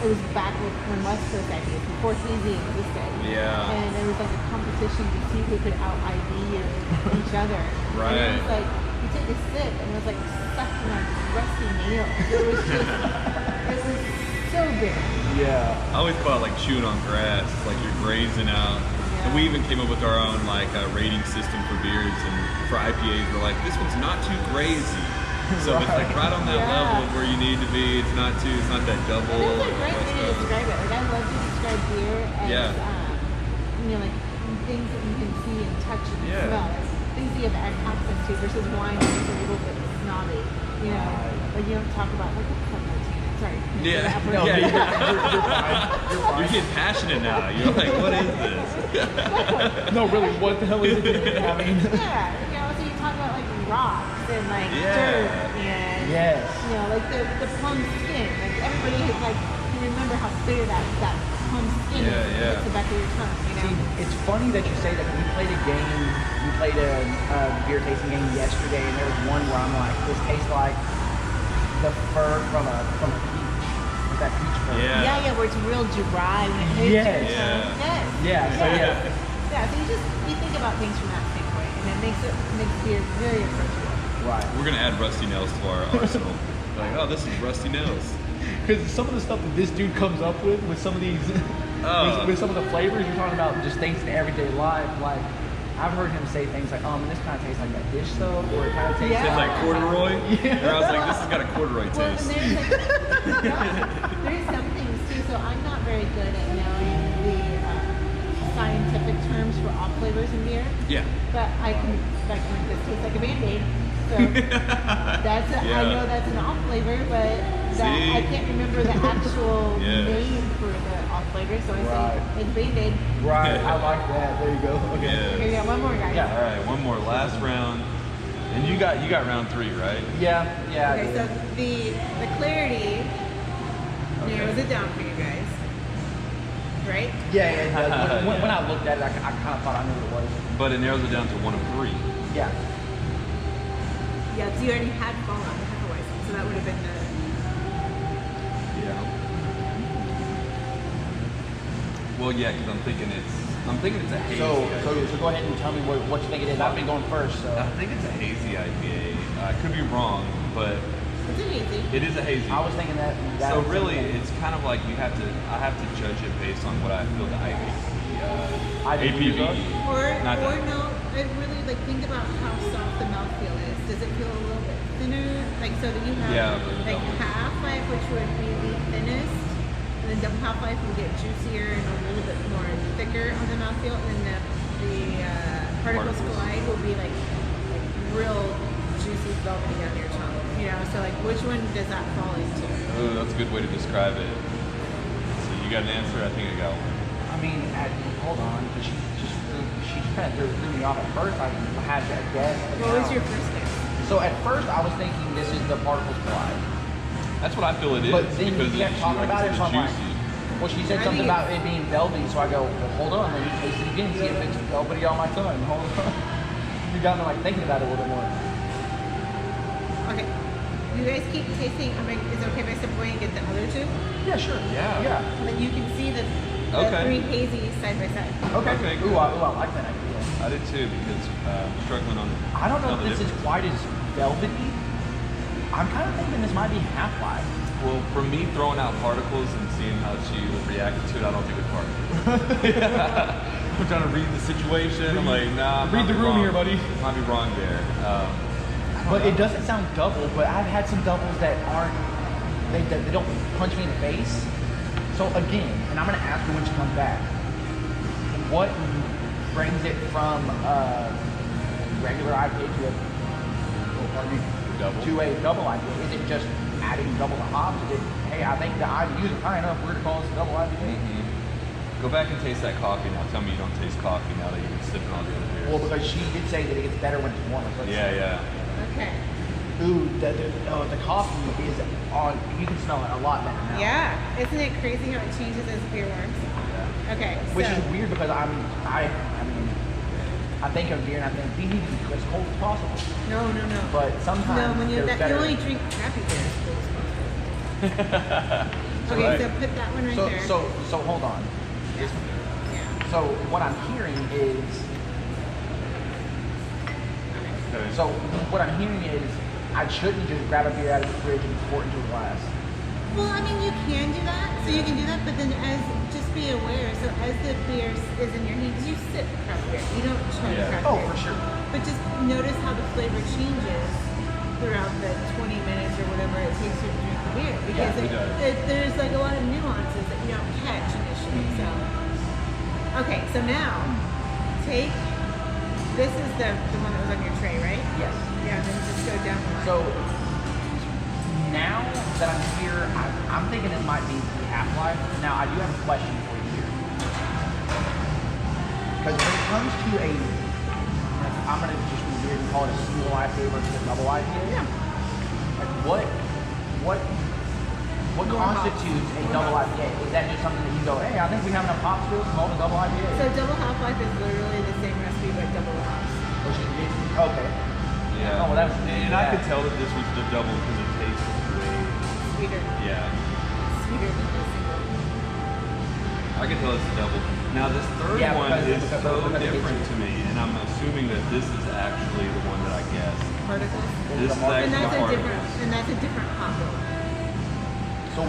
it was back when West Coast IPAs, before Easy existed. Yeah. And there was like a competition to see who could out IB each other. And Right. it was like, you take a sip and it was like stuck in like rusty nails. It was just, it was so big. Yeah. I always call it like chewing on grass, like you're grazing out. And we even came up with our own like rating system for beers, and for IPAs we're like, this one's not too grazy. So it's like right on that Yeah. level of where you need to be. It's not that double. And or that's a great West way to Coast. describe it. Like I love to describe beer as, Yeah. like things that you can see and touch and Yeah. smell. Like, things you have access to versus wine which is a little bit snobby. You know, like you don't talk about like what's up, Martina? Sorry. Yeah. No, Yeah, you're fine. You're fine. You're getting passionate now. You're like, what is this? No, really, what the hell is it? I mean, Yeah, you know, so you talk about like rocks and like Yeah. dirt and yes. you know, like the plum skin. Like everybody has like can remember how bitter that plum skin Yeah, is. yeah. It's the back of your tongue, you know. See, it's funny that you say that. We played a game. We played a beer tasting game yesterday, and there was one where I'm like, this tastes like the fur from a peach. With that peach fur. Yeah. Yeah, where it's real dry when it hits Yes. your tongue. Yes. Yeah. So yeah. Yeah, so you think about things from that standpoint, and it makes beer very approachable. Right. We're gonna add rusty nails to our arsenal. Like, oh, this is rusty nails. Because some of the stuff that this dude comes up with some of these, with some of the flavors, you're talking about just things in everyday life. Like, I've heard him say things like, this kind of tastes like that dish soap, or it kind of tastes Yeah. It's like corduroy. Yeah. Or I was like, this has got a corduroy Well, and taste. there's like, there's some things too. So I'm not very good at knowing the scientific terms for all flavors in beer, Yeah. but I can like this tastes like a Band-Aid. So I Yeah. know that's an off flavor, but See? I can't remember the actual Yes. name for the off flavor. So I Right. say it's Band-Aid. Right. I like that. There you go. Okay. Yeah. Here we go, one more guys. Yeah. All right, one more, last round. And you got round 3, right? Yeah. Yeah. Okay, so the clarity narrows it down for you guys, right? Yeah. When I looked at it, I kind of thought I knew what it was. But it narrows it down to 1 of 3. Yeah. Yeah, so you already had Fallout, the Hefeweizen, so that would have been the. Yeah. Well, yeah, because I'm thinking it's a hazy. So IPA. go ahead and tell me what you think it is. I've been going first, so. I think it's a hazy IPA. I could be wrong, but It's an easy. it is a hazy. I was thinking that. So really, it's kind of like I have to judge it based on what I feel the APV. Or Not or that. no, I really like think about how soft the mouthfeel is. Does it feel a little bit thinner? Like so that you have Yeah, like double. half-life, which would be the thinnest, and then double half-life will get juicier and a little bit more thicker on the mouthfeel, and then the particles Particles. collide will be like real juicy velvety down your tongue. You know, so like which one does that fall into? Oh, that's a good way to describe it. got an answer? I think I got one. I mean, hold on, but she kind of threw me off at first. I had that guess. What was your first guess? So at first I was thinking this is the particles collide. That's what I feel it is. But then because you kept talking about it, so I'm like, well, she said something about it being velvety, so I go, well, hold on, let me taste it again, see if it's velvety on my tongue. Hold on. You got me like thinking about it a little bit more. Okay. You guys keep tasting. Is it okay if I step away and get the other two? Yeah, sure. Yeah. And then you can see the three hazy side by side. Okay. Cool. Ooh, I like that idea. I did too because I'm struggling on. I don't know if this is quite as velvety. I'm kind of thinking this might be Half-Life. Well, from me throwing out particles and seeing how she reacted to it, I don't think it's particles. I'm trying to read the situation. I'm like, nah. Read the room here, buddy. Might be wrong there. But it doesn't sound double. But I've had some doubles that aren't. They don't punch me in the face. So again, and I'm gonna ask her when she comes back. What brings it from regular IPA to a double IPA? Is it just adding double the hops? Is it, hey, I think the IBUs are high enough, we're gonna call this a double IPA? Go back and taste that coffee now. Tell me you don't taste coffee now that you've been sipping all the other beers. Well, because she did say that it gets better when it's warmer. So Yeah. Okay. Ooh, the coffee is on. You can smell it a lot better now. Yeah. Isn't it crazy how it changes as beer warms? Yeah. Okay. Which so, is weird because I mean, I think of beer and I think these need to be as cold as possible. No. But sometimes No, when you better. only drink crappy beer. Okay, Right. so put that one right there. So hold on. Yeah. So what I'm hearing is. Okay. So what I'm hearing is I shouldn't just grab a beer out of the fridge and pour it into a glass. Well, I mean, you can do that. So you can do that, but then just be aware. So as the beer is in your hand, because you sip craft beer, you don't chug craft Oh, beer. for sure. But just notice how the flavor changes throughout the 20 minutes or whatever it takes you to drink the beer. Because it does. there's like a lot of nuances that you don't catch initially. So, okay, so now this is the one that was on your tray, right? Yes. Yeah, then just go down the line. So now that I'm here, I'm thinking it might be the Half-Life. Now I do have a question for you here. Because when it comes to I'm gonna just be weird and call it a single IPA versus a double IPA. Yeah. Like what constitutes a double IPA? Is that just something that you go, hey, I think we have enough hops to call it a double IPA? So double Half-Life is literally the same recipe but double the hops. Okay. Yeah. Oh, well, that was, and I could tell that this was the double because it tastes way. Sweeter. Yeah. Sweeter than the single. I can tell it's a double. Now this third Yeah, one because- is because- so because it different hits to me, and I'm assuming that this is actually the one that I guessed. Particles. This is And actually that's a part different hop bill. So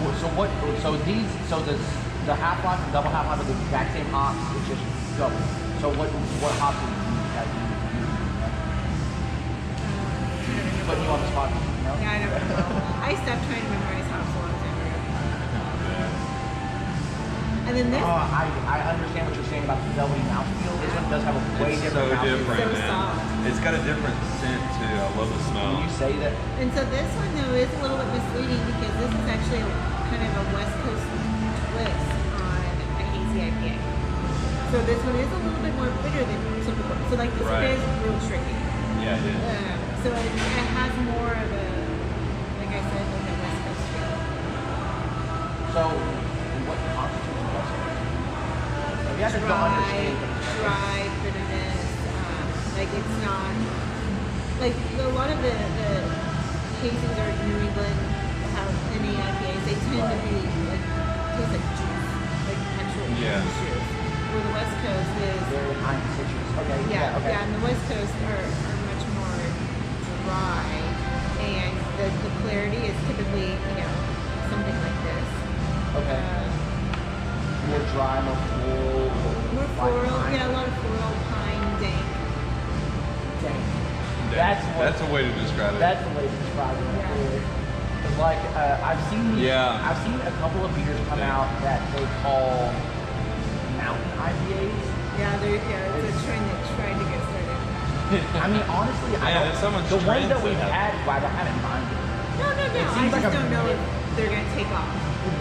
the Half-Life and double Half-Life are the exact same hops, it's just double. So what hops do you use? Putting you on the spot, you know? Yeah, I don't remember. I stopped trying to memorize hops a long time ago. And then this, I understand what you're saying about the velvety mouthfeel. This one does have a way It's different so mouthfeel. different, So man. soft. It's got a different scent too. I love the smell. When you say that, and so this one though is a little bit misleading because this is actually kind of a West Coast twist on a hazy IPA. So this one is a little bit more bitter than typical. So like this one Right. is real tricky. Yeah, it is. So it has more of a, like I said, like a West Coast feel. so what constitutes a West Coast? Maybe I just don't understand. Dry bitterness. Like it's not like a lot of the hazies are in New England have any IPAs. They tend to be like taste like juice, like actual Yeah. juice. Where the West Coast is Very high in citrus. Okay. yeah, Okay. and the West Coast are much more dry, and the clarity is typically something like this. Okay. More dry, more floral. More floral, yeah, a lot of floral, pine, dank. Dang. That's a way to describe it. That's the way to describe it. Right there. 'Cause, like I've seen a couple of beers come out that they call mountain IPAs. Yeah, it's a trend that's trying to get started. I mean, honestly, there's so much the ones trends that we've that had, I haven't minded. No, It I seems just like don't know if they're gonna take off.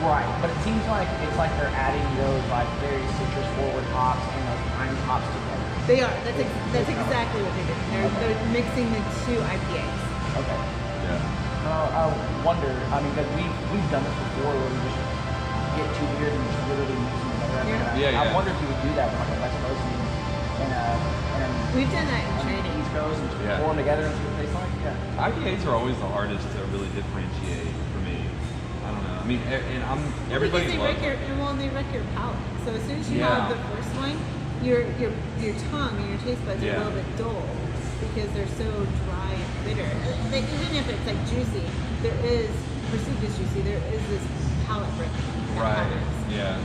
Right, but it seems like it's like they're adding those like very citrus forward hops and those piney hops together. They are. That's exactly what they did. They're mixing the two IPAs. Okay. Yeah. I wonder. I mean, because we've done this before where we just get two beers and just literally mix them together. Yeah. I wonder if you would do that with like a West Coast and We've done that in on the training. East Coast and just pour them together and see what it tastes like. Yeah. IPAs are always the hardest to really differentiate for me. I don't know. I mean, and everybody because loves they wreck your palate. So as soon as you Yeah. have the first one, your tongue and your taste buds are a little bit dull because they're so dry and bitter. Like, even if it's like juicy, there is perceived as juicy. There is this palate breaking. Right. Yeah.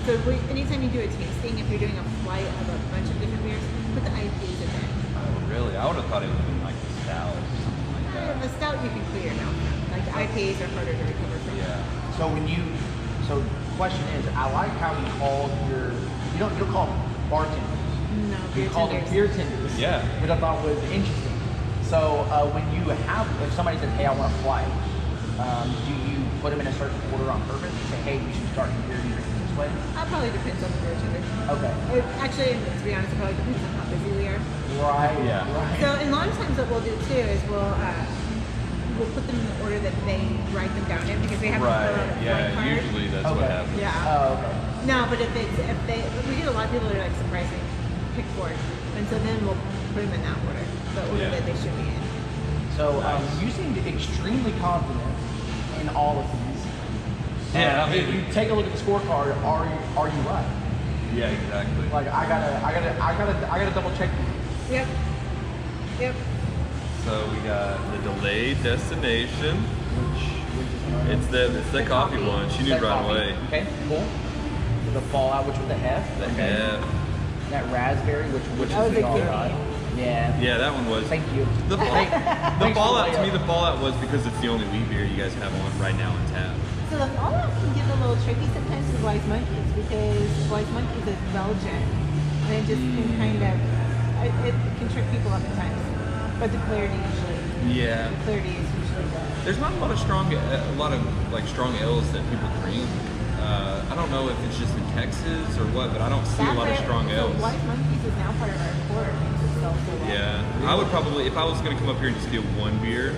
So anytime you do a tasting, if you're doing a flight of a bunch of different beers, put the IPAs in there. Oh, really? I would have thought it would have been like a stout or something like that. The stout you can clear now. Like the IPAs are harder to recover from. Yeah. So question is, I like how you called you don't call them bartenders. No, You beer call them tenders. beer tenders. Yeah. Which I thought was interesting. So if somebody says, hey, I want a flight, do you put them in a certain order on purpose and say, hey, we should start here and drink this way? That probably depends on the beer tender. Okay. Actually, to be honest, it probably depends on how busy we are. Right. Yeah. Right. So, and a lot of times what we'll do too is we'll put them in the order that they write them down in because they have to fill out a Right. flight Yeah. card. Usually that's what Okay. happens. Yeah. Oh, okay. No, but if we get a lot of people that are like surprising pick for it, and so then we'll put them in that order, the order Yeah. that they should be in. So you seemed extremely confident in all of these. Yeah, I mean- if you take a look at the scorecard, are you right? Yeah. Exactly. Like I gotta double check these. Yep. So we got the delayed destination. Which is It's the coffee one. She knew that right coffee. away. Okay, cool. The Fallout, which was the hef. The okay. F. That raspberry, which That is was the a all good right. one. Yeah. Yeah, that one was. Thank you. The Thanks for Fallout, to me, layup. the Fallout was because it's the only wheat beer you guys have on right now in tap. So the Fallout can get a little tricky sometimes with Wise Monkeys because Wise Monkeys is Belgian, and it just can kind of it can trick people up at times. But the clarity usually, Yeah. the clarity is usually the. There's not a lot of strong ales that people drink. I don't know if it's just in Texas or what, but I don't see a lot of strong ales. So Wise Monkeys is now part of our core because it sells so well. Yeah, I would probably, if I was going to come up here and just get one beer,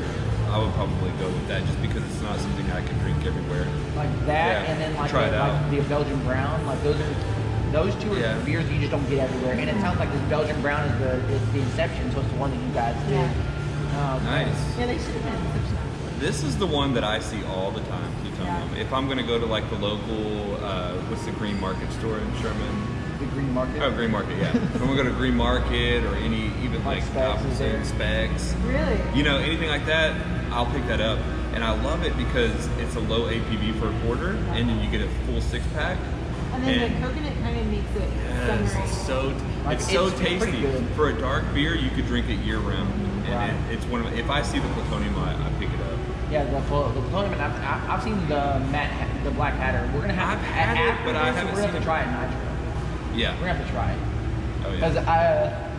I would probably go with that just because it's not something I can drink everywhere. Like that, Yeah, and then like try it out. the Belgian brown. Like those two are Yeah. beers you just don't get everywhere. And it sounds like this Belgian brown is the inception, so it's the one that you guys did. Yeah. Nice. Yeah, they should have been exceptional. This is the one that I see all the time. Yeah. If I'm going to go to like the local, what's the Green Market store in Sherman? The Green Market. Oh, Green Market, yeah. If I'm going to go to Green Market or even Like like Specs is there. Albertson, Specs, Really? anything like that, I'll pick that up. And I love it because it's a low APV for a quarter, and then you get a full 6-pack. And then the coconut kind of makes it Yes, summery. it's so It's pretty tasty. good. For a dark beer, you could drink it year round, and Right. it's one of. If I see the plutonium, I pick it up. Yeah, the plutonium. I've seen the Black Hatter. We're gonna have I've had it, after but I this, haven't we're gonna seen have to it. try it nitro. Yeah. We're gonna have to try it Oh because yeah.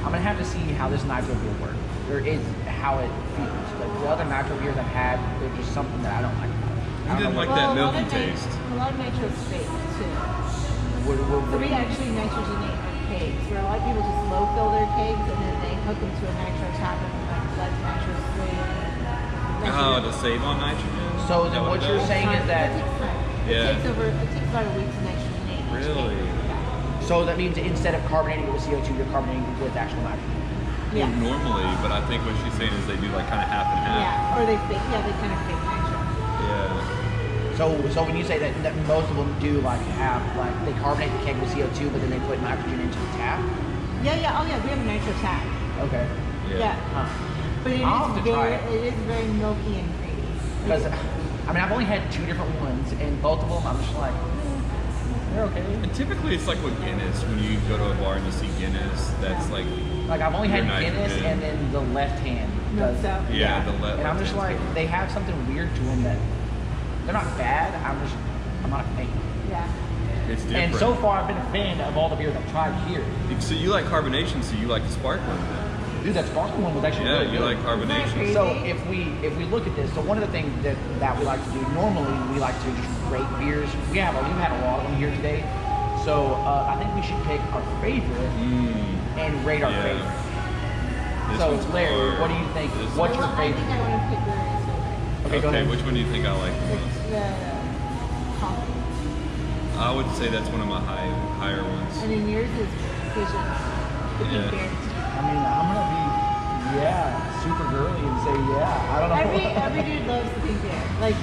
I'm gonna have to see how this nitro beer works. There is how it feels. Like the other nitro beers I've had, there's just something that I don't like about it. You didn't like that milky taste. A lot of nitro's fake too. What So do we you- actually nitrogenate our kegs, where a lot of people just low fill their kegs and then they hook them to a nitro tap and like let nitro swing. Oh, to save on nitrogen. So Is then that what it you're does? saying is that It takes time. Yeah. It takes about a week to nitrogenate. each Really? keg. Yeah. so that means instead of carbonating it with CO2, you're carbonating it with actual nitrogen. Yeah. Normally, but I think what she's saying is they do like kind of half and half. Yeah. Or they fake. Yeah, they kind of fake nitro. Yeah. So when you say that most of them do like have like they carbonate the keg with CO2, but then they put nitrogen into the tap. Yeah. Oh yeah, we have a nitro tap. Okay. Yeah. Huh. But I'll have to try it is very milky and creamy. Because I mean I've only had 2 different ones, and both of them I'm just like they're okay. And typically it's like with Guinness, when you go to a bar and you see Guinness, that's like, Like I've only had Your Guinness, nitrogen. and then the left hand No, does so- Yeah, the And I'm just like left-hand. they have something weird to them that they're not bad. I'm not a fan. Yeah. it's different. And so far I've been a fan of all the beers I've tried here. So you like carbonation, so you like the sparkling then? Dude, that sparkling one was actually really you good. like carbonation. So if we look at this, so one of the things that we like to do, normally we like to just rate beers. We've had a lot of them here today. So I think we should pick our favorite and rate our favorite. So Larry, what do you think? What's your favorite? I think I want to pick Larry's favorite. Okay, go ahead. Which one do you think I like the most? The coffee. I would say that's one of my higher ones. And then yours is Vision. The Yeah. Pink Bear. I mean, I'm gonna be super girly and say I don't know. Every dude loves the Pink Bear. Like,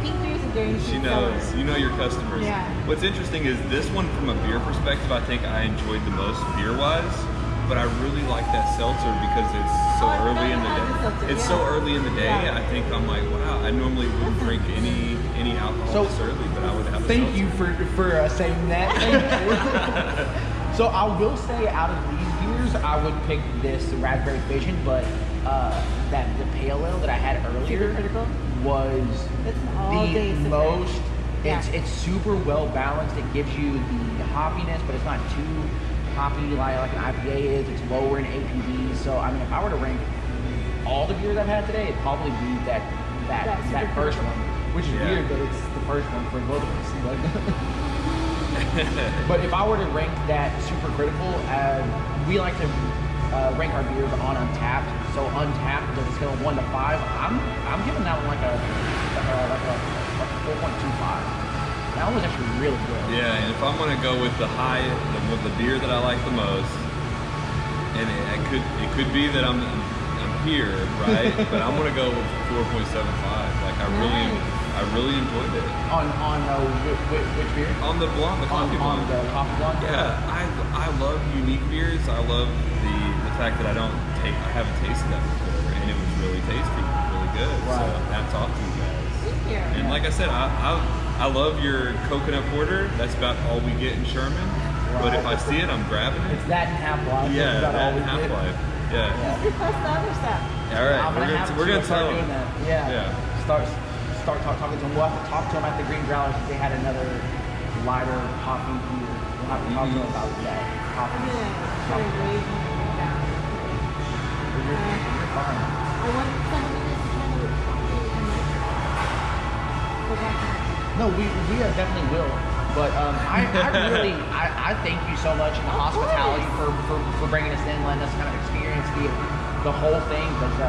Pink Bears are very She knows. You know your customers. Yeah. What's interesting is this one, from a beer perspective, I think I enjoyed the most beer-wise. But I really like that seltzer because it's so early in the day. It's so early in the day. I think I'm like, wow. I normally wouldn't drink any alcohol this early, but I would have. Thank you for saying that. Thank you. So I will say, out of these beers, I would pick this Raspberry Vision, but the pale ale that I had earlier was the most. It's super well balanced. It gives you the hoppiness, but it's not too hoppy like an IPA is. It's lower in ABV. So I mean, if I were to rank all the beers I've had today, it'd probably be that first one, which is weird that it's the first one for both of us. But if I were to rank that super critical, we like to rank our beers on Untappd. So Untappd, on a scale of 1 to 5, I'm giving that one like a 4.25. That one was actually really good. Yeah, and if I'm gonna go with the beer that I like the most, and it could be that I'm here, right? But I'm gonna go with 4.75. Like I really enjoyed it. On which beer? On the blonde, the coffee blonde. On the coffee blonde. Yeah, I love unique beers. I love the fact that I haven't tasted that before, and it was really tasty, really good. Right. So hats off to you guys. Thank you. And like I said, I love your coconut porter. That's about all we get in Sherman. Right. But if I see it, I'm grabbing it. It's that and Half-Life. Yeah, that and Half-Life. Yeah. Just request the other stuff. All right, we're gonna start tell doing them. that. Yeah. Start talking to them. We'll have to talk to them at the Green Growlers if they had another lighter coffee beer. We'll have to talk to them about that coffee. You're fine. I want some of this kind of coffee and No, we definitely will. But I thank you so much in the hospitality for bringing us in, letting us kind of experience the whole thing. Because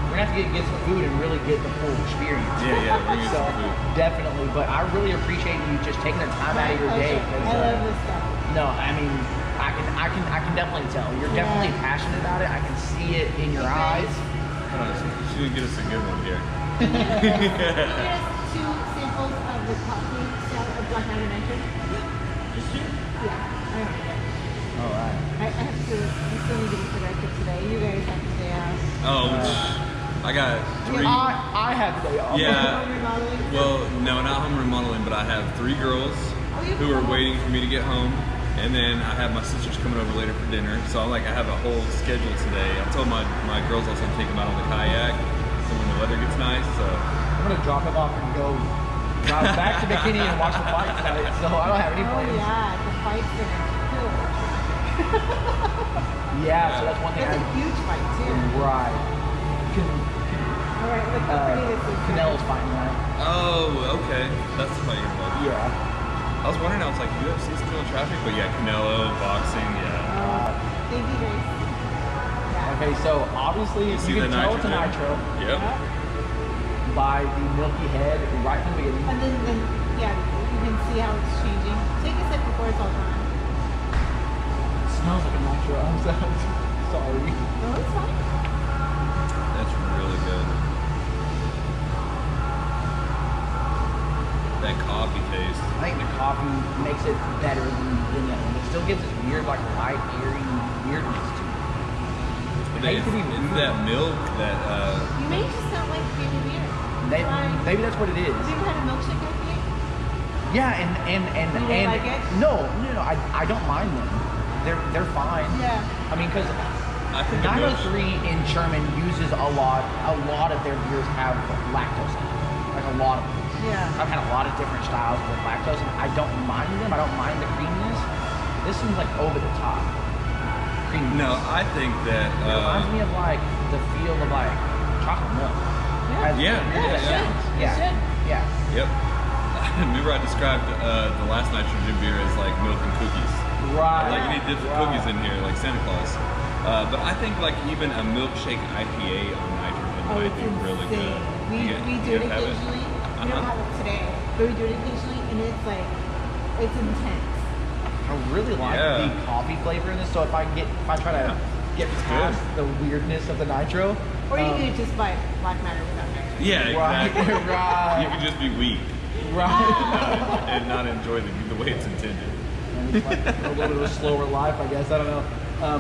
we're gonna have to get some food and really get the full experience. Yeah, we're gonna get some food. Definitely. But I really appreciate you just taking the time out of your day. I love this stuff. No, I mean, I can definitely tell. You're definitely passionate about it. I can see it in your eyes. She didn't get us a good one here. Can you get us 2 samples of the coffee Black Mountain Nitro? Just two? Yeah, I don't know. All right. I still need to be productive today. You guys have to stay out. I got 3. I had the day off. Yeah. Home remodeling? Well, no, not home remodeling, but I have 3 girls who are waiting for me to get home. And then I have my sisters coming over later for dinner. So I have a whole schedule today. I told my girls also I'm taking them out on the kayak. So when the weather gets nice, I'm gonna drop them off and go drive back to Bikini and watch the fight tonight. So I don't have any plans. Oh yeah, the fights are cool. Yeah, so that's one thing. It's a huge fight too. Right. All right, look how pretty this is. Canelo's fighting right. Oh, okay. That's the fight you're about. Yeah. I was wondering, I was like, UFC still in traffic? But yeah, Canelo, boxing, yeah. Thank you, Grace. Yeah. Okay, so obviously you can tell it's a nitro. Yep. By the milky head right from the beginning. And then yeah, you can see how it's changing. Take a sip before it's all gone. It smells like a nitro. I'm sorry. No, it's fine. That's really good. That coffee taste. I think the coffee makes it better than the other one. It still gives this weird, like, light, airy weirdness to it. It's that milk that You may just not like creamy beer. Maybe that's what it is. Have you ever had a milkshake IPA? Yeah, and You don't like it? No, I don't mind them. They're fine. Yeah. I mean, because I think 903 in Sherman uses a lot of their beers have lactose in it. Like a lot of them. Yeah. I've had a lot of different styles with lactose, and I don't mind them. I don't mind the creaminess. This seems like over the top. creamy. No, I think that It reminds me of like the feel of like chocolate milk. Yeah. Yeah. Yep. Remember I described the last nitrogen beer as like milk and cookies. Right. Like you need different cookies in here, like Santa Claus. But I think like even a milkshake IPA on nitrogen might be really good. We do it occasionally. We don't have it today, but we do it occasionally, and it's like it's intense. I really like the coffee flavor in this. So if I try to get past the weirdness of the nitro, or you could just buy black matter without nitro. Yeah, exactly. Right. You can just be weak. Right. And not enjoy the way it's intended. And it's like a little bit of a slower life, I guess. I don't know.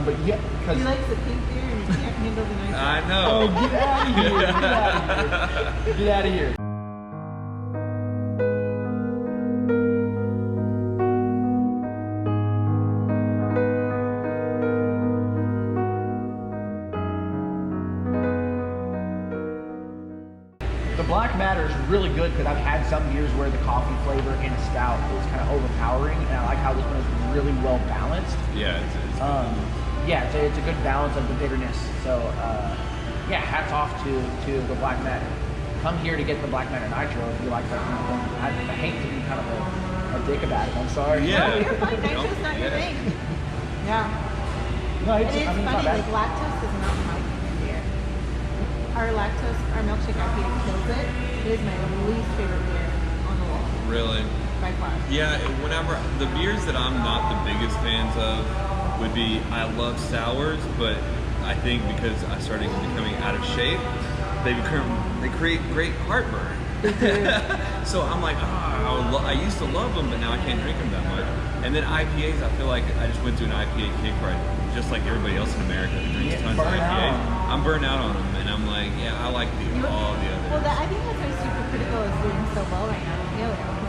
But yeah, because He likes the pink beer and he can't handle the nitro. I know. oh, get out of here! Get out of here! Get out of here! The black matter is really good because I've had some beers where the coffee flavor in a stout is kind of overpowering, and I like how this one is really well balanced. Yeah, It's a good balance of the bitterness. So hats off to the black matter. Come here to get the black matter nitro if you like that kind of thing. I hate to be kind of a dick about it. I'm sorry. Yeah. No, you're fine. Nitro's not your thing. Yeah. No, And it's, it's I mean, funny, it's not like bad. lactose is not my beer. Our milkshake IPA kills it. It is my least favorite beer on the wall, really. by far. Yeah, whenever the beers that I'm not the biggest fans of would be I love sours, but I think because I started becoming out of shape, they create great heartburn. So I'm like, I used to love them, but now I can't drink them that much. And then IPAs, I feel like I just went through an IPA kick where just like everybody else in America who drinks tons of IPAs. I'm burnt out on them, and I'm like, I like all the others. Well, I think that's why Super Critical is doing so well right now.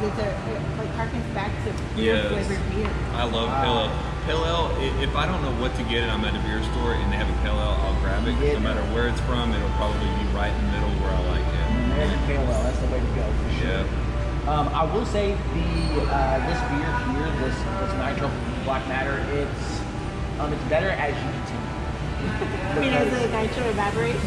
Because it like harkens back to beer flavored beer. I love Pale Ale. Pale Ale, if I don't know what to get and I'm at a beer store and they have a Pale Ale, I'll grab it. No matter where it's from, it'll probably be right in the middle where I like it. American Pale Ale, that's the way to go for sure. Yeah. I will say this beer here, this Nitro Black Matter, it's better as you continue. I mean, as the nitro evaporates.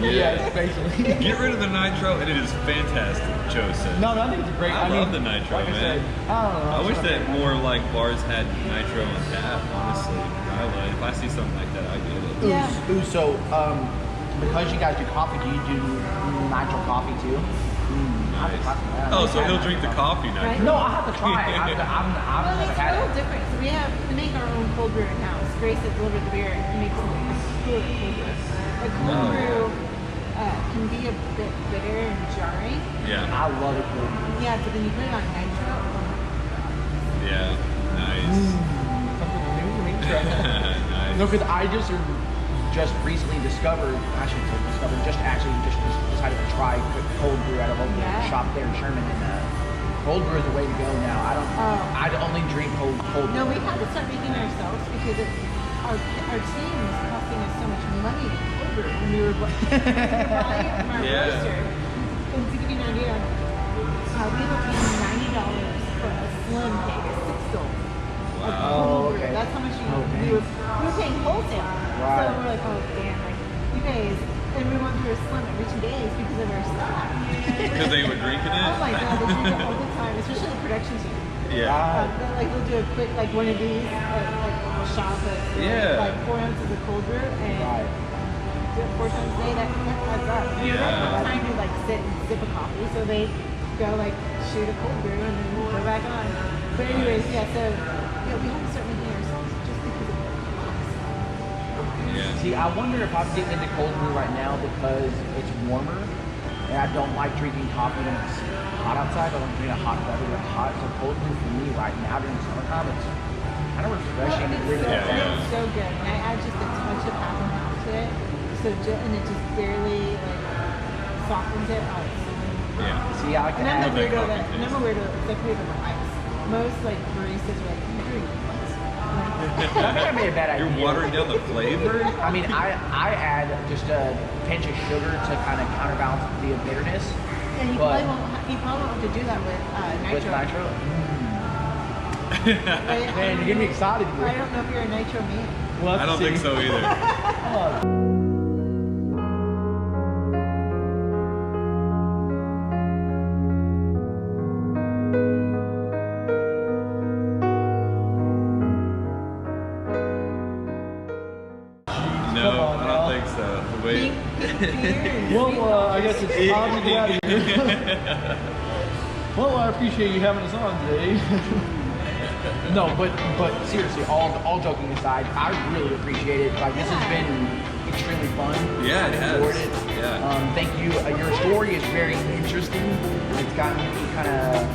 Yeah, basically. Get rid of the nitro and it is fantastic, Joe said. No, I think it's a great. I love the nitro, like man. I don't know. I wish that more like bars had nitro on tap, honestly. If I see something like that, I get it. Yeah. Ooh, so because you guys do coffee, do you do nitro coffee too? Nice. Oh, so he'll drink the coffee nitro. Right. No, I have to try it. I've Well, never it's had a little it. different. So we make our own cold brew in house. Grace has delivered the beer and makes a good cold brew. A cold brew can be a bit bitter and jarring. Yeah. I love it. Yeah, but then you put it on nitro. Yeah. Nice. Something new to me. Nice. No, because I just recently discovered, just decided to try cold brew at a local shop there in Sherman, and cold brew is the way to go now. I'd only drink cold brew. No, we had to start making ourselves because our team was costing us so much money in cold brew when we were buying it from our roaster. And to give you an idea, we were paying $90 for a slim keg, a 6-dole. Oh, okay. That's how much we were paying wholesale. Right. So we're like, oh damn, like you guys, and we went through a slim every 2 days because of our staff. Because they were drinking it? Oh my god, they drink it all the time, especially the production team. Yeah. They'll do a quick, like one of these, like a shot of like 4 ounces of cold brew, and do it 4 times a day. That adds up. And they don't have time to like sit and sip a coffee, so they go like shoot a cold brew and then go back on. But anyways, so we have to start making ourselves just because of the cost. See, I wonder if I'm getting into cold brew right now because it's warmer, and I don't like drinking coffee when it's hot outside. I don't drink a hot beverage when it's hot. So cold brew for me right now during the summertime, it's kind of refreshing. It's so good. And I add just a touch of half and half to it, and it just barely like softens it. Oh, it's so good. Yeah. See, I like to And I'm add a weirdo that put it in ice. Most like baristas are like, I'm doing ice. I think I made a bad idea. You're watering down the flavor? I mean, I add just a pinch of sugar to kind of counterbalance the bitterness. And you probably won't have to do that with nitro. With nitro? Man, you're getting me excited here. I don't know if you're a nitro man. Well, I don't think so either. No, I don't think so. Wait. Well, I guess it's time to get out of here. Well, I appreciate you having us on today. No, but seriously, all joking aside, I really appreciate it. Like, this has been extremely fun. Yeah, it has. Enjoyed it. Yeah. Thank you. Your story is very interesting. It's gotten me kind of,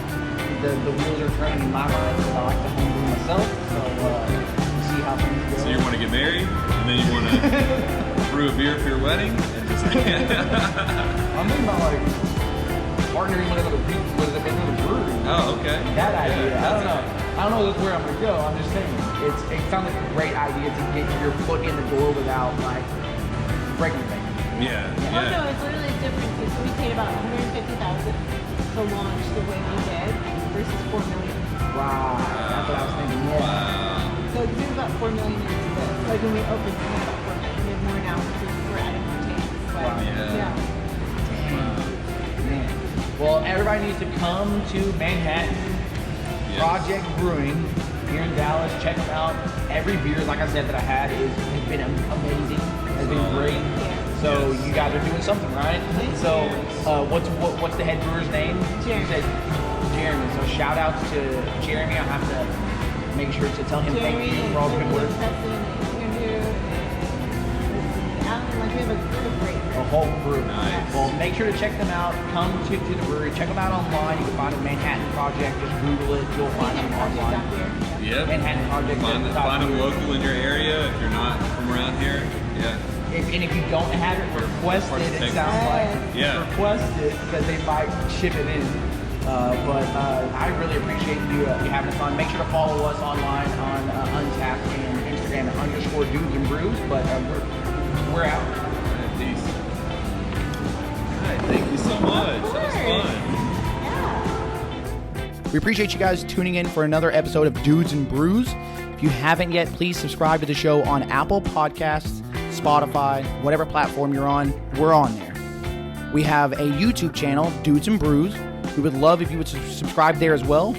the wheels are turning in my mind because I like to homebrew myself. So, we'll see how things go. So you want to get married, and then you want to brew a beer for your wedding, and just I'm thinking about, like, partnering with another brewery. Oh, okay. That idea. I don't know. I don't know where I'm gonna go. I'm just saying. It sounds like a great idea to get your foot in the door without like breaking things. Yeah. Oh no, it's literally different. So we paid about $150,000 to launch the way we did versus $4 million. Wow. That's what I was thinking. Yeah. Wow. So we did about $4 million into this. Like when we opened, we had about $4 million. We have more now because we're adding more tanks. But Wow. Yeah. Man. Well, everybody needs to come to Manhattan Project Brewing here in Dallas. Check them out. Every beer, like I said, that I had has been amazing. Has been great. So you guys are doing something, right? So what's the head brewer's name? Jeremy. You said Jeremy. So shout outs to Jeremy. I have to make sure to tell him thank you for all the good work. Like we have a great A whole brew. Nice. Well, make sure to check them out. Come to the brewery. Check them out online. You can find them Manhattan Project. Just Google it. You'll find them online. Yep. Manhattan Project. Find them local in your area if you're not from around here. Yeah. And if you don't have it, request it. It sounds like request it because they might ship it in. But I really appreciate you having us on. Make sure to follow us online on Untappd and Instagram at _Dudes&Brews. But we're out. Peace. All right, thank you so much. That was fun. We appreciate you guys tuning in for another episode of Dudes and Brews. If you haven't yet, please subscribe to the show on Apple Podcasts, Spotify, whatever platform you're on, we're on there. We have a YouTube channel, Dudes and Brews. We would love if you would subscribe there as well.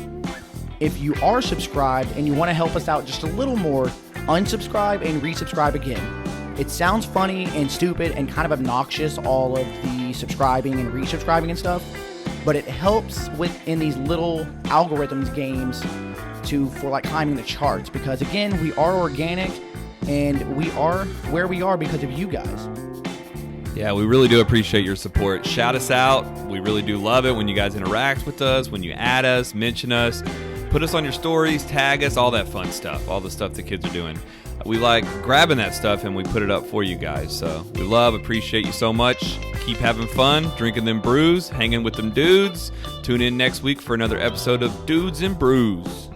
If you are subscribed and you want to help us out just a little more, unsubscribe and resubscribe again. It sounds funny and stupid and kind of obnoxious, all of the subscribing and resubscribing and stuff, but it helps in these little algorithms games for like climbing the charts, because again, we are organic and we are where we are because of you guys. Yeah, we really do appreciate your support. Shout us out. We really do love it when you guys interact with us, when you add us, mention us, put us on your stories, tag us, all that fun stuff, all the stuff the kids are doing. We like grabbing that stuff and we put it up for you guys. So we appreciate you so much. Keep having fun, drinking them brews, hanging with them dudes. Tune in next week for another episode of Dudes and Brews.